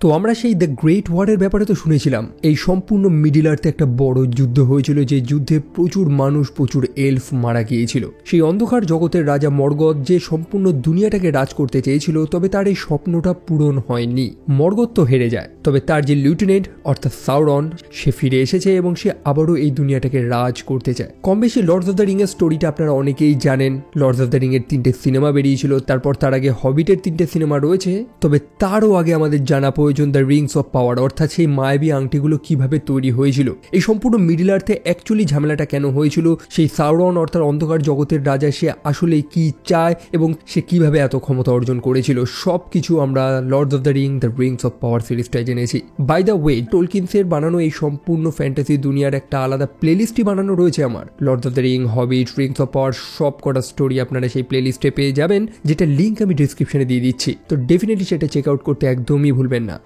তো আমরা সেই দ্য গ্রেট ওয়ারের ব্যাপারে তো শুনেছিলাম। এই সম্পূর্ণ মিডিল আর্থে একটা বড় যুদ্ধ হয়েছিল, যে যুদ্ধে প্রচুর মানুষ, প্রচুর এলফ মারা গিয়েছিল। সেই অন্ধকার জগতের রাজা মর্গথ যে সম্পূর্ণ দুনিয়াটাকে রাজ করতে চেয়েছিল, তবে তার এই স্বপ্নটা পূরণ হয়নি। মর্গথ তো হেরে যায়, তবে তার যে লিউটেন্যান্ট অর্থাৎ সাউরন, সে ফিরে এসেছে এবং সে আবারও এই দুনিয়াটাকে রাজ করতে চায়। কম বেশি লর্ডস অফ দ্য রিং এর স্টোরিটা আপনারা অনেকেই জানেন। লর্ডস অফ দ্য রিং এর 3টে সিনেমা বেরিয়েছিল, তারপর তার আগে হবিটের 3টে সিনেমা রয়েছে। তবে তারও আগে আমাদের জানা প্রয়োজন দ্য রিংস অফ পাওয়ার, অর্থাৎ সেই মায়াবী আংটিগুলো কিভাবে তৈরি হয়েছিল। এই সম্পূর্ণ মিডিল আর্থে অ্যাকচুয়ালি ঝামেলাটা কেন হয়েছিল, সেই সাউরন অর্থাৎ অন্ধকার জগতের রাজা সে আসলে কি চায় এবং সে কিভাবে এত ক্ষমতা অর্জন করেছিল, সবকিছু আমরা Lords of the Ring the Rings of Power সিরিজটাই জেনেছি। বাই দ্য ওয়ে, টোলকিনসের বানানো এই সম্পূর্ণ ফ্যান্টাসি দুনিয়ার একটা আলাদা প্লেলিস্টই বানানো রয়েছে আমার। Lords of the Ring, Hobbit, Rings of Power সব কটা স্টোরি আপনারা সেই প্লেলিস্টে পেয়ে যাবেন, যেটা লিঙ্ক আমি ডিসক্রিপশনে দিয়ে দিচ্ছি। তো ডেফিনেটলি সেটা চেক আউট করতে একদমই ভুলবেন না।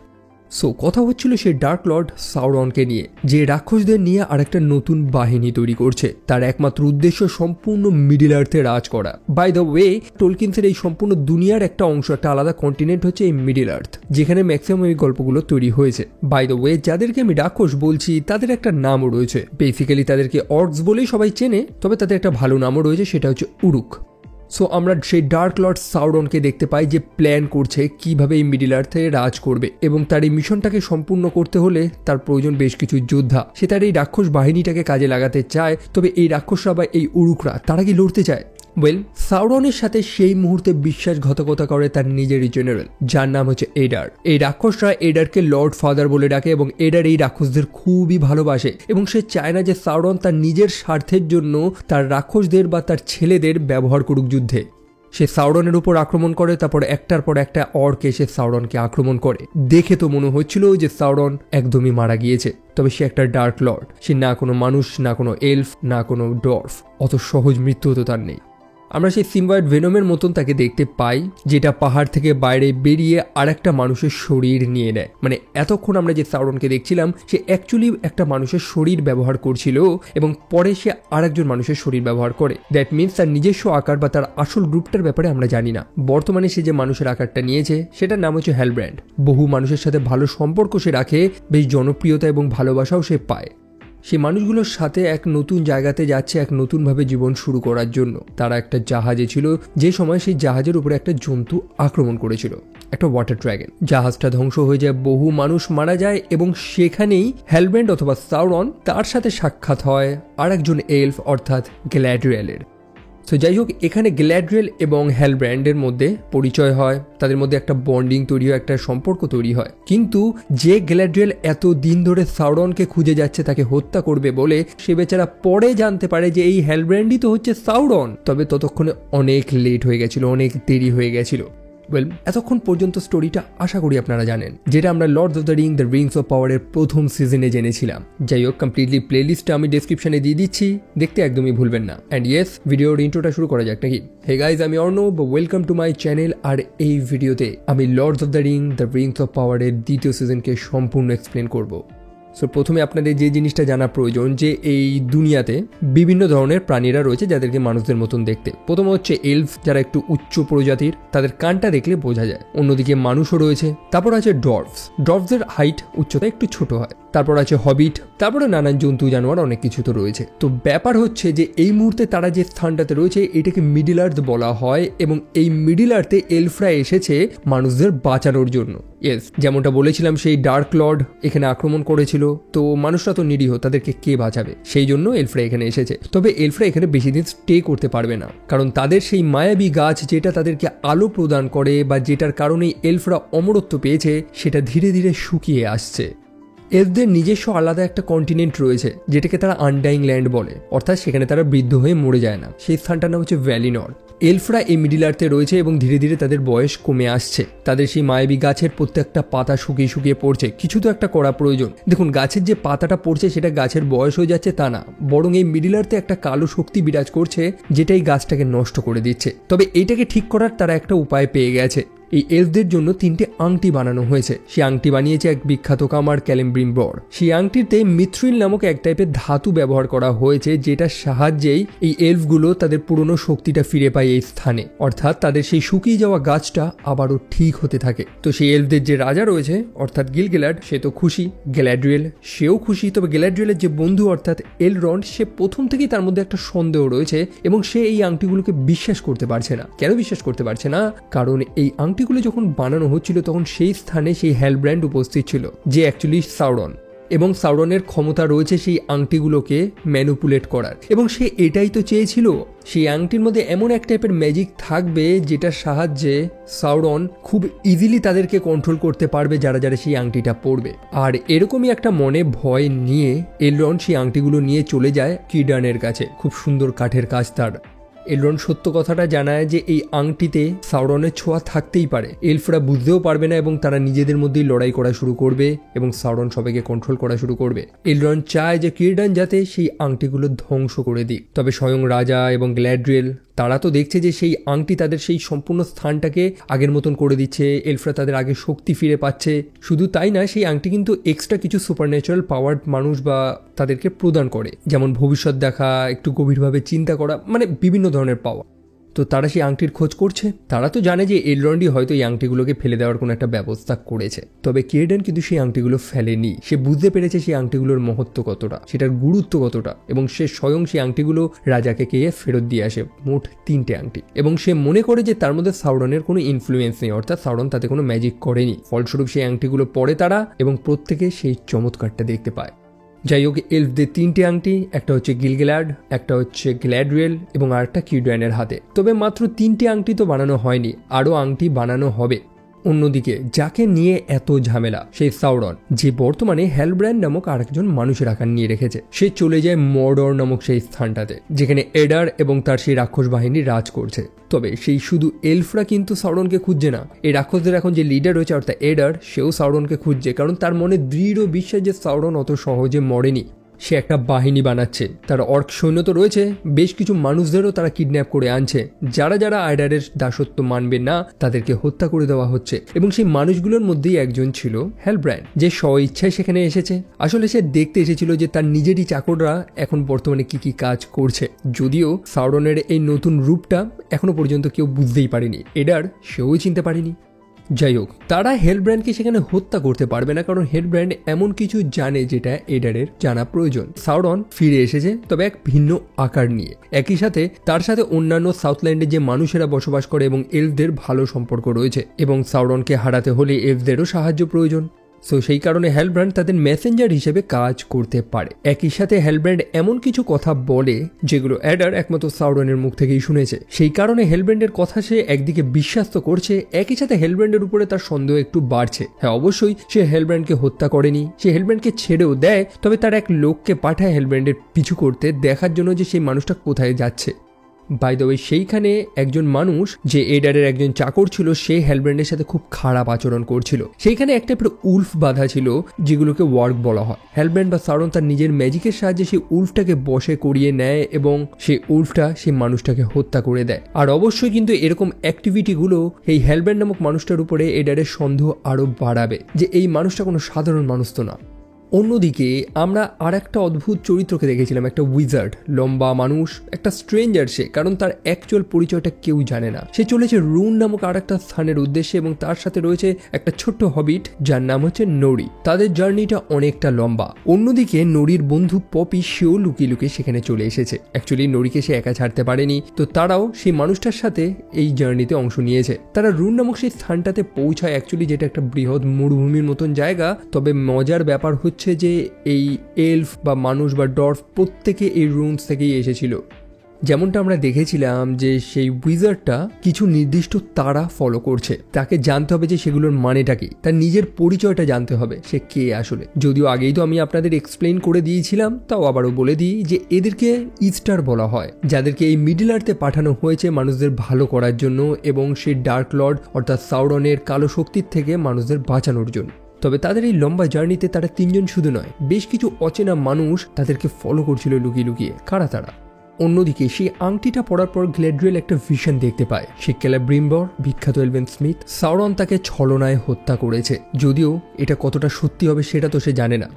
সো কথা হচ্ছিল সেই ডার্ক লর্ড সাউরনকে নিয়ে, যে রাক্ষসদের নিয়ে আরেকটা নতুন বাহিনী তৈরি করছে। তার একমাত্র উদ্দেশ্য সম্পূর্ণ মিডিল আর্থে রাজ করা। বাই দ্য ওয়ে, টোলকিনসের এই সম্পূর্ণ দুনিয়ার একটা অংশ, একটা আলাদা কন্টিনেন্ট হচ্ছে এই মিডিল আর্থ, যেখানে ম্যাক্সিমাম এই গল্পগুলো তৈরি হয়েছে। বাই দ্য ওয়ে, যাদেরকে আমি রাক্ষস বলছি তাদের একটা নামও রয়েছে। বেসিক্যালি তাদেরকে অর্কস বলেই সবাই চেনে, তবে তাদের একটা ভালো নামও রয়েছে, সেটা হচ্ছে উরুক। সো আমরা সেই ডার্ক লর্ড সাউরনকে দেখতে পাই যে প্ল্যান করছে কিভাবে এই মিডিল আর্থে রাজ করবে, এবং তার এই মিশনটাকে সম্পূর্ণ করতে হলে তার প্রয়োজন বেশ কিছু যোদ্ধা। সে তার এই রাক্ষস বাহিনীটাকে কাজে লাগাতে চায়, তবে এই রাক্ষসরা বা এই উরুকরা তারা কি লড়তে চায়? ওয়েল, সাউরনের সাথে সেই মুহূর্তে বিশ্বাসঘাতকতা করে তার নিজেরই জেনারেল, যার নাম হচ্ছে এডার। এই রাক্ষসরা এডারকে লর্ড ফাদার বলে ডাকে, এবং এডার এই রাক্ষসদের খুবই ভালোবাসে এবং সে চায় না যে সাউরন তার নিজের স্বার্থের জন্য তার রাক্ষসদের বা তার ছেলেদের ব্যবহার করুক যুদ্ধে। সে সাউরনের উপর আক্রমণ করে, তারপর একটার পর একটা অর্ক এসে সাউরনকে আক্রমণ করে। দেখে তো মনে হচ্ছিল যে সাউরন একদমই মারা গিয়েছে, তবে সে একটা ডার্ক লর্ড। সে না কোনো মানুষ, না কোনো এলফ, না কোনো ডর্ফ। অত সহজ মৃত্যু তো তার নেই। আমরা সেই সিম্বায়ড ভেনমের মতন তাকে দেখতে পাই, যেটা পাহাড় থেকে বাইরে বেরিয়ে আরেকটা মানুষের শরীর নিয়ে নেয়। মানে এতক্ষণ আমরা যে সাউরনকে দেখছিলাম, সে অ্যাকচুয়ালি একটা মানুষের শরীর ব্যবহার করছিল এবং পরে সে আরেকজন মানুষের শরীর ব্যবহার করে। দ্যাট মিনস তার নিজস্ব আকার বা তার আসল রূপটার ব্যাপারে আমরা জানি না। বর্তমানে সে যে মানুষের আকারটা নিয়েছে সেটার নাম হচ্ছে হেলব্র্যান্ড। বহু মানুষের সাথে ভালো সম্পর্ক সে রাখে, বেশ জনপ্রিয়তা এবং ভালোবাসাও সে পায়। সেই মানুষগুলোর সাথে এক নতুন জায়গাতে যাচ্ছে এক নতুনভাবে জীবন শুরু করার জন্য। তারা একটা জাহাজে ছিল, যে সময় সেই জাহাজের উপরে একটা জন্তু আক্রমণ করেছিল, একটা ওয়াটার ড্রাগন। জাহাজটা ধ্বংস হয়ে যায়, বহু মানুষ মারা যায়, এবং সেখানেই হেলব্র্যান্ড অথবা সাউরন তার সাথে সাক্ষাৎ হয় আরেকজন এলফ অর্থাৎ গ্যালাড্রিয়েলের। তো যাই হোক, এখানে গ্যালাড্রিয়েল এবং হেলব্র্যান্ডের মধ্যে পরিচয় হয়, তাদের মধ্যে একটা বন্ডিং তৈরি হয়, একটা সম্পর্ক তৈরি হয়। কিন্তু যে গ্যালাড্রিয়েল এত দিন ধরে সাউরনকে খুঁজে যাচ্ছে তাকে হত্যা করবে বলে, সে বেচারা পরে জানতে পারে যে এই হেলব্র্যান্ডই তো হচ্ছে সাউরন। তবে ততক্ষণে অনেক লেট হয়ে গেছিল, অনেক দেরি হয়ে গেছিল। ওয়েল, এতক্ষণ পর্যন্ত স্টোরিটা আশা করি আপনারা জানেন, যেটা আমরা Lords of the Ring the Rings of পাওয়ারের প্রথম সিজনে জেনেছিলাম। যাই হোক, কমপ্লিটলি প্লেলিস্টটা আমি ডেসক্রিপশনে দিয়ে দিচ্ছি, দেখতে একদমই ভুলবেন না। অ্যান্ড ইয়েস, ভিডিওর ইন্ট্রোটা শুরু করা যাক নাকি? হে গাইজ, আমি Arnab, welcome to my channel. আর এই ভিডিওতে আমি Lords of the Ring the Rings of পাওয়ারের দ্বিতীয় সিজনকে সম্পূর্ণ এক্সপ্লেন করবো। সো প্রথমে আপনাদের যে জিনিসটা জানা প্রয়োজন, যে এই দুনিয়াতে বিভিন্ন ধরনের প্রাণীরা রয়েছে যাদেরকে মানুষদের মতন দেখতে। প্রথম হচ্ছে এলফ, যারা একটু উচ্চ প্রজাতির, তাদের কানটা দেখলে বোঝা যায়। অন্যদিকে মানুষও রয়েছে। তারপর আছে ডর্ফস, ডর্ফসদের হাইট উচ্চতা একটু ছোট হয়। তারপর আছে হবিট, তারপরে নানান জন্তু জানোয়ার অনেক কিছু তো রয়েছে। তো ব্যাপার হচ্ছে যে এই মুহূর্তে তারা যে স্থানটাতে রয়েছে এটাকে মিডিল আর্থ বলা হয়, এবং এই মিডিল আর্থে এলফরা এসেছে মানুষদের বাঁচানোর জন্য। ইয়েস, যেমনটা বলেছিলাম, সেই ডার্ক লর্ড এখানে আক্রমণ করেছিল, তো মানুষরা তো নিরীহ, তাদেরকে কে বাঁচাবে? সেই জন্য এলফরা এখানে এসেছে। তবে এলফরা এখানে বেশি দিন স্টে করতে পারবে না, কারণ তাদের সেই মায়াবী গাছ যেটা তাদেরকে আলো প্রদান করে বা যেটার কারণেই এলফরা অমরত্ব পেয়েছে, সেটা ধীরে ধীরে শুকিয়ে আসছে। এলফদের নিজস্ব আলাদা একটা কন্টিনেন্ট রয়েছে, যেটাকে তারা আনডাইং ল্যান্ড বলে, অর্থাৎ সেখানে তারা বৃদ্ধ হয়ে মরে যায় না। সেই স্থানটার নাম হচ্ছে ভ্যালিনর। এলফরা এই মিডিল আর্থে রয়েছে এবং ধীরে ধীরে তাদের বয়স কমে আসছে। তাদের সেই মায়াবী গাছের প্রত্যেকটা পাতা শুকিয়ে শুকিয়ে পড়ছে। কিছু তো একটা করা প্রয়োজন। দেখুন, গাছের যে পাতাটা পড়ছে সেটা গাছের বয়স হয়ে যাচ্ছে তা না, বরং এই মিডিল আর্থে একটা কালো শক্তি বিরাজ করছে, যেটাই গাছটাকে নষ্ট করে দিচ্ছে। তবে এইটাকে ঠিক করার তারা একটা উপায় পেয়ে গেছে। এই এলফদের জন্য 3টে আংটি বানানো হয়েছে। সেই আংটি বানিয়েছে এক বিখ্যাত কামার ক্যালেমব্রিম্বর। সেই আংটিতে মিথ্রিল নামক এক টাইপের ধাতু ব্যবহার করা হয়েছে, যেটার সাহায্যেই এই এলফগুলো তাদের পুরনো শক্তিটা ফিরে পায় এই স্থানে, অর্থাৎ তাদের সেই শুকিয়ে যাওয়া গাছটা আবারও ঠিক হতে থাকে। তো সেই এলফদের যে রাজা রয়েছে অর্থাৎ গিল-গেলাড, সে তো খুশি, গ্যালাড্রিয়েল সেও খুশি। তবে গ্যালাড্রিয়েলের যে বন্ধু অর্থাৎ এলরন্ড, সে প্রথম থেকেই তার মধ্যে একটা সন্দেহ রয়েছে এবং সে এই আংটিগুলোকে বিশ্বাস করতে পারছে না। কেন বিশ্বাস করতে পারছে না? কারণ এই আংটিগুলো যখন বানানো হচ্ছিল তখন সেই স্থানে সেই হ্যালব্র্যান্ড উপস্থিত ছিল, যে অ্যাকচুয়ালি সাউরন, এবং সাউরনের ক্ষমতা রয়েছে সেই আংটিগুলোকে ম্যানিপুলেট করার, এবং সে এটাই তো চেয়েছিল। সেই আংটির মধ্যে এমন এক টাইপের ম্যাজিক থাকবে যেটার সাহায্যে সাউরন খুব ইজিলি তাদেরকে কন্ট্রোল করতে পারবে যারা যারা সেই আংটিটা পরবে। আর এরকমই একটা মনে ভয় নিয়ে এলরন্ড সেই আংটিগুলো নিয়ে চলে যায় কিডানের কাছে। খুব সুন্দর কাঠের কাজ তার। এলরন্ড সত্য কথাটা জানায় যে এই আংটিতে সাউরনের ছোঁয়া থাকতেই পারে। এলফরা বুঝতেও পারবে না এবং তারা নিজেদের মধ্যেই লড়াই করা শুরু করবে এবং সাউরন সবাইকে কন্ট্রোল করা শুরু করবে। এলরন্ড চায় যে কিরডান যাতে সেই আংটিগুলো ধ্বংস করে দিক। তবে স্বয়ং রাজা এবং গ্ল্যাড্রিয়েল তারা তো দেখছে যে সেই আংটি তাদের সেই সম্পূর্ণ স্থানটাকে আগের মতন করে দিচ্ছে, এলফরা তাদের আগে শক্তি ফিরে পাচ্ছে। শুধু তাই না, সেই আংটি কিন্তু এক্সট্রা কিছু সুপারন্যাচারাল পাওয়ার মানুষ বা তাদেরকে প্রদান করে, যেমন ভবিষ্যৎ দেখা, একটু গভীরভাবে চিন্তা করা, মানে বিভিন্ন ধরনের পাওয়া। তো তারা সেই আংটির খোঁজ করছে। তারা তো জানে যে এলরন্ডই হয়তো এই আংটিগুলোকে ফেলে দেওয়ার কোনো একটা ব্যবস্থা করেছে। তবে কিরডান কিন্তু সেই আংটিগুলো ফেলেনি। সে বুঝতে পেরেছে সেই আংটিগুলোর মহত্ব কতটা, সেটার গুরুত্ব কতটা, এবং সে স্বয়ং সেই আংটিগুলো রাজাকে গিয়ে ফেরত দিয়ে আসে, মোট 3টে আংটি। এবং সে মনে করে যে তার মধ্যে সাউরনের কোনো ইনফ্লুয়েন্স নেই, অর্থাৎ সাউরন তাতে কোনো ম্যাজিক করেনি। ফলস্বরূপ সেই আংটিগুলো পরে তারা, এবং প্রত্যেকে সেই চমৎকারটা দেখতে পায়। যাই হোক, এলফদের 3টে আংটি, একটা হচ্ছে গিল-গেলাড, একটা হচ্ছে গ্ল্যাড্রিয়েল এবং আরেকটা কিরডানের হাতে। তবে মাত্র 3টে আংটি তো বানানো হয়নি, আরও আংটি বানানো হবে। অন্যদিকে যাকে নিয়ে এত ঝামেলা, সেই সাউরন, যে বর্তমানে হ্যালব্র্যান্ড নামক আরেকজন মানুষের আকার নিয়ে রেখেছে, সে চলে যায় মর্ডর নামক সেই স্থানটাতে, যেখানে এডার এবং তার সেই রাক্ষস বাহিনী রাজ করছে। তবে সেই শুধু এলফরা কিন্তু সাউরনকে খুঁজছে না। এই রাক্ষসদের এখন যে লিডার রয়েছে অর্থাৎ এডার, সেও সাউরনকে খুঁজছে, কারণ তার মনে দৃঢ় বিশ্বাস যে সাউরন অত সহজে মরেনি। সে একটা বাহিনী বানাচ্ছে। তার অর্ক সৈন্য তো রয়েছে, বেশ কিছু মানুষদেরও তারা কিডন্যাপ করে আনছে। যারা যারা আইডারের দাসত্ব মানবে না তাদেরকে হত্যা করে দেওয়া হচ্ছে। এবং সেই মানুষগুলোর মধ্যেই একজন ছিল হ্যালব্র্যান্ড, যে স্ব ইচ্ছায় সেখানে এসেছে। আসলে সে দেখতে এসেছিল যে তার নিজেরই চাকররা এখন বর্তমানে কি কি কাজ করছে। যদিও সাউরনের এই নতুন রূপটা এখনো পর্যন্ত কেউ বুঝতেই পারেনি, এডার সেও চিনতে পারেনি। যাই হোক, তারা হেলব্র্যান্ডকে সেখানে হত্যা করতে পারবে না, কারণ হেলব্র্যান্ড এমন কিছু জানে যেটা এডারের জানা প্রয়োজন। সাউরন ফিরে এসেছে, তবে এক ভিন্ন আকার নিয়ে। একই সাথে তার সাথে অন্যান্য সাউথল্যান্ডে যে মানুষেরা বসবাস করে এবং এলফদের ভালো সম্পর্ক রয়েছে, এবং সাউরনকে হারাতে হলে এলফদেরও সাহায্য প্রয়োজন। সো সেই কারণে হেলব্র্যান্ড তাদের মেসেঞ্জার হিসেবে কাজ করতে পারে। একই সাথে হেলব্র্যান্ড এমন কিছু কথা বলে যেগুলো এডার একমাত্র সাউরনের মুখ থেকেই শুনেছে। সেই কারণে হেলব্র্যান্ডের কথা সে একদিকে বিশ্বাস তো করছে, একই সাথে হেলব্র্যান্ডের উপরে তার সন্দেহ একটু বাড়ছে। হ্যাঁ, অবশ্যই সে হেলব্র্যান্ডকে হত্যা করেনি, সে হেলব্র্যান্ডকে ছেড়েও দেয়, তবে তার এক লোককে পাঠায় হেলব্র্যান্ডের পিছু করতে, দেখার জন্য যে সেই মানুষটা কোথায় যাচ্ছে। বাই দ্য ওয়ে, সেইখানে একজন মানুষ যে এডারের একজন চাকর ছিল, সে হেলব্র্যান্ডের সাথে খুব খারাপ আচরণ করছিল। সেইখানে একটা উল্ফ বাঁধা ছিল, যেগুলোকে ওয়ার্ক বলা হয়। হেলব্র্যান্ড বা সাউরন তার নিজের ম্যাজিকের সাহায্যে সেই উল্ফটাকে বশে করিয়ে নেয় এবং সেই উল্ফটা সেই মানুষটাকে হত্যা করে দেয়। আর অবশ্যই কিন্তু এরকম অ্যাক্টিভিটিগুলো এই হেলব্র্যান্ড নামক মানুষটার উপরে এডারের সন্দেহ আরো বাড়াবে যে এই মানুষটা কোনো সাধারণ মানুষ তো না। অন্যদিকে আমরা আর একটা অদ্ভুত চরিত্রকে দেখেছিলাম, একটা উইজার্ড, লম্বা মানুষ, একটা স্ট্রেঞ্জার সে, কারণ তার অ্যাকচুয়াল পরিচয়টা কেউ জানে না। সে চলেছে রুন নামক আর একটা স্থানের উদ্দেশ্যে এবং তার সাথে রয়েছে একটা ছোট্ট হবিট যার নাম হচ্ছে নড়ি। তাদের জার্নিটা অনেকটা লম্বা। অন্যদিকে নড়ির বন্ধু পপি, সেও লুকিয়ে লুকিয়ে সেখানে চলে এসেছে। অ্যাকচুয়ালি নড়িকে সে একা ছাড়তে পারেনি, তো তারাও সেই মানুষটার সাথে এই জার্নিতে অংশ নিয়েছে। তারা রুন নামক সেই স্থানটাতে পৌঁছায়, অ্যাকচুয়ালি যেটা একটা বৃহৎ মরুভূমির মতন জায়গা। তবে মজার ব্যাপার হচ্ছে যে এই এলফ বা মানুষ বা ডর্ফ প্রত্যেকে এই রুনস থেকেই এসেছিল। যেমনটা আমরা দেখেছিলাম যে সেই উইজার্ডটা কিছু নির্দিষ্ট তারা ফলো করছে, তাকে জানতে হবে যে সেগুলোর মানেটা কি, তার নিজের পরিচয়টা জানতে হবে, সে কে আসলে। যদিও আগেই তো আমি আপনাদের এক্সপ্লেইন করে দিয়েছিলাম, তাও আবারও বলে দিই যে এদেরকে ইস্টার বলা হয়, যাদেরকে এই মিডল আর্থে পাঠানো হয়েছে মানুষদের ভালো করার জন্য এবং সেই ডার্ক লর্ড অর্থাৎ সাউরনের কালো শক্তির থেকে মানুষদের বাঁচানোর জন্য। তবে তাদের এই লম্বা জার্নিতে তারা 3জন শুধু নয়, বেশ কিছু অচেনা মানুষ তাদেরকে ফলো করছিল লুকিয়ে লুকিয়ে। কারা তারা? অন্যদিকে সেই আংটিটা পড়ার পর গ্যালাড্রিয়েল একটা ভিশন দেখতে পায়। সে ক্যালাব্রিম্বর, বিখ্যাত এলভেন স্মিথ, সাউরন তাকে ছলনায় হত্যা করেছে। যদিও এটা কতটা সত্যি হবে সেটা তো সে জানে না।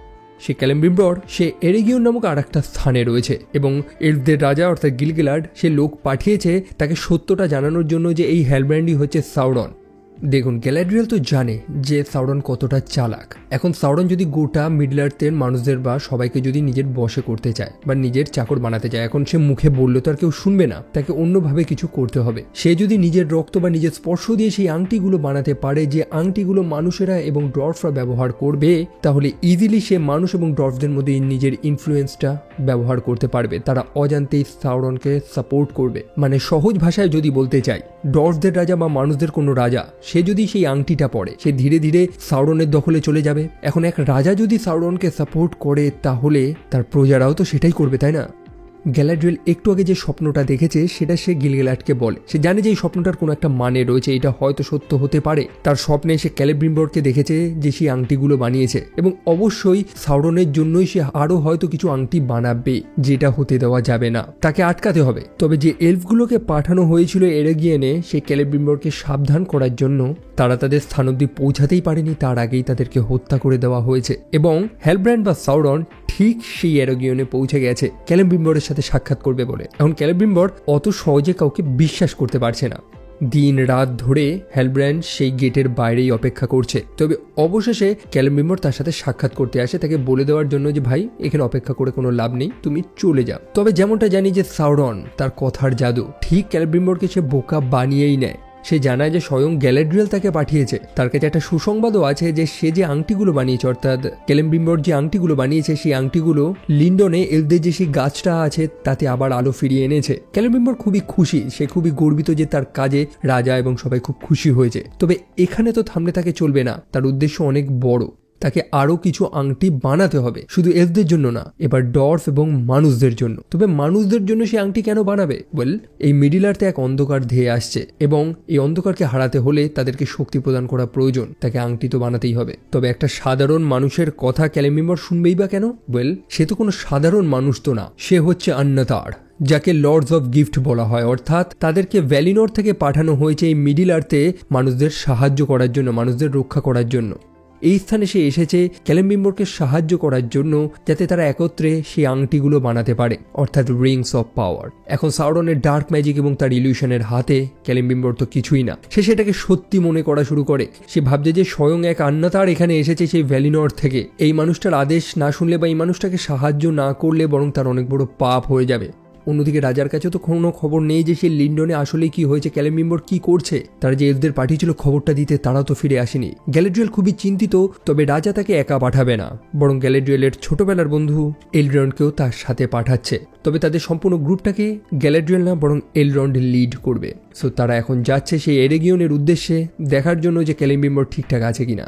সে ক্যালাব্রিম্বর সে এরেগিয়ন নামক আর একটা স্থানে রয়েছে এবং এলফদের রাজা অর্থাৎ গিলগেলাড সে লোক পাঠিয়েছে তাকে সত্যটা জানানোর জন্য যে এই হ্যালব্র্যান্ডই হচ্ছে সাউরন। দেখুন, গ্যালাড্রিয়েল তো জানে যে সাউরন কতটা চালাক। এখন সাউরন যদি গোটা মিডল আর্থের মানুষদের বা সবাইকে যদি নিজের বশে করতে চায় বা নিজের চাকর বানাতে চায়, এখন সে মুখে বললে তো আর কেউ শুনবে না, তাকে অন্যভাবে কিছু করতে হবে। সে যদি নিজের রক্ত বা নিজের স্পর্শ দিয়ে সেই আংটিগুলো বানাতে পারে, যে আংটিগুলো মানুষেরা এবং ডর্ফরা ব্যবহার করবে, তাহলে ইজিলি সে মানুষ এবং ডর্ফদের মধ্যে নিজের ইনফ্লুয়েন্সটা ব্যবহার করতে পারবে। তারা অজান্তেই সাউরনকে সাপোর্ট করবে। মানে সহজ ভাষায় যদি বলতে চাই, ডর্ফদের রাজা বা মানুষদের কোনো রাজা সে যদি সেই আংটিটা পড়ে, সে ধীরে ধীরে সাউরনের দখলে চলে যাবে। এখন এক রাজা যদি সাউরনকে সাপোর্ট করে, তাহলে তার প্রজারাও তো সেটাই করবে, তাই না? গ্যালাড্রিয়েল একটু আগে যে স্বপ্নটা দেখেছে সেটা সে গিলগেলাডকে বলে। সে জানে যে এই স্বপ্নটার কোনো একটা মানে রয়েছে, এটা হয়তো সত্য হতে পারে। তার স্বপ্নে সে ক্যালাব্রিম্বরকে দেখেছে যে সেই আংটিগুলো বানিয়েছে এবং অবশ্যই সাউরনের জন্যই সে আরও হয়তো কিছু আংটি বানাবে, যেটা হতে দেওয়া যাবে না, তাকে আটকাতে হবে। তবে যে এলফগুলোকে পাঠানো হয়েছিল এরেগিয়ানে সে ক্যালাব্রিম্বরকে সাবধান করার জন্য, তারা তাদের স্থান অব্দি পৌঁছাতেই পারেনি, তার আগেই তাদেরকে হত্যা করে দেওয়া হয়েছে এবং হ্যালব্র্যান্ড বা সাউরন ঠিক সেই এরেগিয়নে পৌঁছে গেছে ক্যালাব্রিম্বরের সাথে সাক্ষাৎ করবে বলে। এখন ক্যালাব্রিম্বর অত সহজে কাউকে বিশ্বাস করতে পারছে না। দিন রাত ধরে হ্যালব্র্যান্ড সেই গেটের বাইরেই অপেক্ষা করছে। তবে অবশেষে ক্যালাব্রিম্বর তার সাথে সাক্ষাৎ করতে আসে, তাকে বলে দেওয়ার জন্য যে ভাই এখানে অপেক্ষা করে কোনো লাভ নেই, তুমি চলে যাও। তবে যেমনটা জানি যে সাউরন তার কথার জাদু, ঠিক ক্যালাব্রিম্বরকে সে বোকা বানিয়েই নেয়। সে জানায় যে স্বয়ং গ্যালাড্রিয়েল তাকে পাঠিয়েছে। তার কাছে একটা সুসংবাদও আছে যে সে যে আংটিগুলো বানিয়েছে, অর্থাৎ ক্যালাব্রিম্বর যে আংটিগুলো বানিয়েছে, সেই আংটিগুলো লিন্ডনে এলফদের যে সেই গাছটা আছে তাতে আবার আলো ফিরিয়ে এনেছে। ক্যালাব্রিম্বর খুবই খুশি, সে খুবই গর্বিত যে তার কাজে রাজা এবং সবাই খুব খুশি হয়েছে। তবে এখানে তো থামলে তাকে চলবে না, তার উদ্দেশ্য অনেক বড়। তাকে আরো কিছু আংটি বানাতে হবে, শুধু এলফদের জন্য না, এবার ডর্ফ এবং মানুষদের জন্য। তবে মানুষদের জন্য সে আংটি কেন বানাবে? ওয়েল, এই মিডিল আর্থে এক অন্ধকার ধেয়ে আসছে এবং এই অন্ধকারকে হারাতে হলে তাদেরকে শক্তি প্রদান করা প্রয়োজন, তাকে আংটি তো বানাতেই হবে। তবে একটা সাধারণ মানুষের কথা ক্যালাব্রিম্বর শুনবেই বা কেন? ওয়েল, সে তো কোনো সাধারণ মানুষ তো না, সে হচ্ছে আন্নাতার, যাকে লর্ডস অফ গিফট বলা হয়। অর্থাৎ তাদেরকে ভ্যালিনোর থেকে পাঠানো হয়েছে এই মিডিল আর্থে মানুষদের সাহায্য করার জন্য, মানুষদের রক্ষা করার জন্য। এই স্থানে সে এসেছে ক্যালাব্রিম্বরকে সাহায্য করার জন্য, যাতে তারা একত্রে সেই আংটিগুলো বানাতে পারে, অর্থাৎ রিংস অফ পাওয়ার। এখন সাউরনের ডার্ক ম্যাজিক এবং তার ইলিউশনের হাতে ক্যালাব্রিম্বর তো কিছুই না। সে সেটাকে সত্যি মনে করা শুরু করে। সে ভাবছে যে স্বয়ং এক আন্নাতার এখানে এসেছে সেই ভ্যালিনোর থেকে। এই মানুষটার আদেশ না শুনলে বা এই মানুষটাকে সাহায্য না করলে বরং তার অনেক বড় পাপ হয়ে যাবে। অন্যদিকে রাজার কাছে তো কোনো খবর নেই যে সেই লিন্ডনে আসলে কি হয়েছে, ক্যালাব্রিম্বর কি করছে। তারা যে এলফদের পাঠিয়েছিল খবরটা দিতে, তারা তো ফিরে আসেনি। গ্যালাড্রিয়েল খুবই চিন্তিত। তবে রাজা তাকে একা পাঠাবে না, বরং গ্যালাড্রিয়েলের ছোটবেলার বন্ধু এলরন্ডকেও তার সাথে পাঠাচ্ছে। তবে তাদের সম্পূর্ণ গ্রুপটাকে গ্যালাড্রিয়েল না বরং এলরন্ড লিড করবে। সো তারা এখন যাচ্ছে সেই এরেগিয়নের উদ্দেশ্যে, দেখার জন্য যে ক্যালাব্রিম্বর ঠিকঠাক আছে কিনা।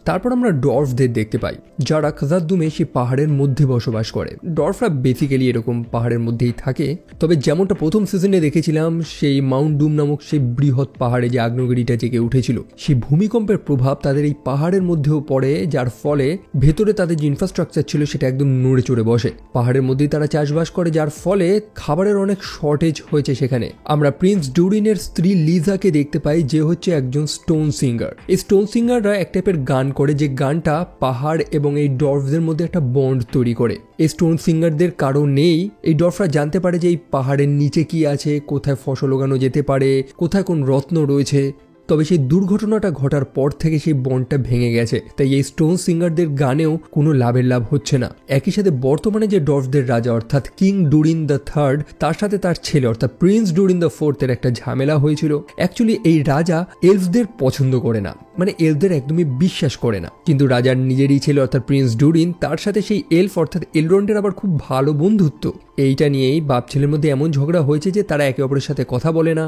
তারপর আমরা ডর্ফদের দেখতে পাই, যারা খাজাদ্দুমে সেই পাহাড়ের মধ্যে বসবাস করে। ডর্ফরা বেসিক্যালি এরকম পাহাড়ের মধ্যেই থাকে। তবে যেমনটা প্রথম সিজনে দেখেছিলাম, সেই মাউন্ট ডুম নামক সেই বৃহৎ পাহাড়ে যে আগ্নেয়গিরিটা জেগে উঠেছিল, সেই ভূমিকম্পের প্রভাব তাদের এই পাহাড়ের মধ্যেও পড়ে, যার ফলে ভেতরে তাদের যে ইনফ্রাস্ট্রাকচার ছিল সেটা একদম নড়ে চড়ে বসে। পাহাড়ের মধ্যেই তারা চাষবাস করে, যার ফলে খাবারের অনেক শর্টেজ হয়েছে সেখানে। আমরা প্রিন্স ডুরিনের স্ত্রী লিজাকে দেখতে পাই, যে হচ্ছে একজন স্টোন সিঙ্গার। এই স্টোন সিঙ্গাররা এক টাইপের গান করে, যে গানটা পাহাড় এবং এই ডর্ফদের মধ্যে একটা বন্ড তৈরি করে। এই স্টোন সিঙ্গারদের কারণেই এই ডর্ফরা জানতে পারে যে এই পাহাড়ের নিচে কি আছে, কোথায় ফসল ওগানো যেতে পারে, কোথায় কোন রত্ন রয়েছে। তবে সেই দুর্ঘটনাটা ঘটার পর থেকে সেই বন্ডটা ভেঙে গেছে, তাই এই স্টোন সিঙ্গারদের গানেও কোনো লাভের লাভ হচ্ছে না। একই সাথে বর্তমানে যে ডর্ফদের রাজা অর্থাৎ কিং ডুরিন দ্য থার্ড, তার সাথে তার ছেলে অর্থাৎ প্রিন্স ডুরিন দ্য ফোর্থের একটা ঝামেলা হয়েছিল। অ্যাকচুয়ালি এই রাজা এলফদের পছন্দ করে না, মানে এলফদের একদমই বিশ্বাস করে না। কিন্তু রাজার নিজেরই ছেলে অর্থাৎ প্রিন্স ডুরিন, তার সাথে সেই এলফ অর্থাৎ এলরন্ডের আবার খুব ভালো বন্ধুত্ব। এইটা নিয়েই বাপ ছেলের মধ্যে এমন ঝগড়া হয়েছে যে তারা একে অপরের সাথে কথা বলে না।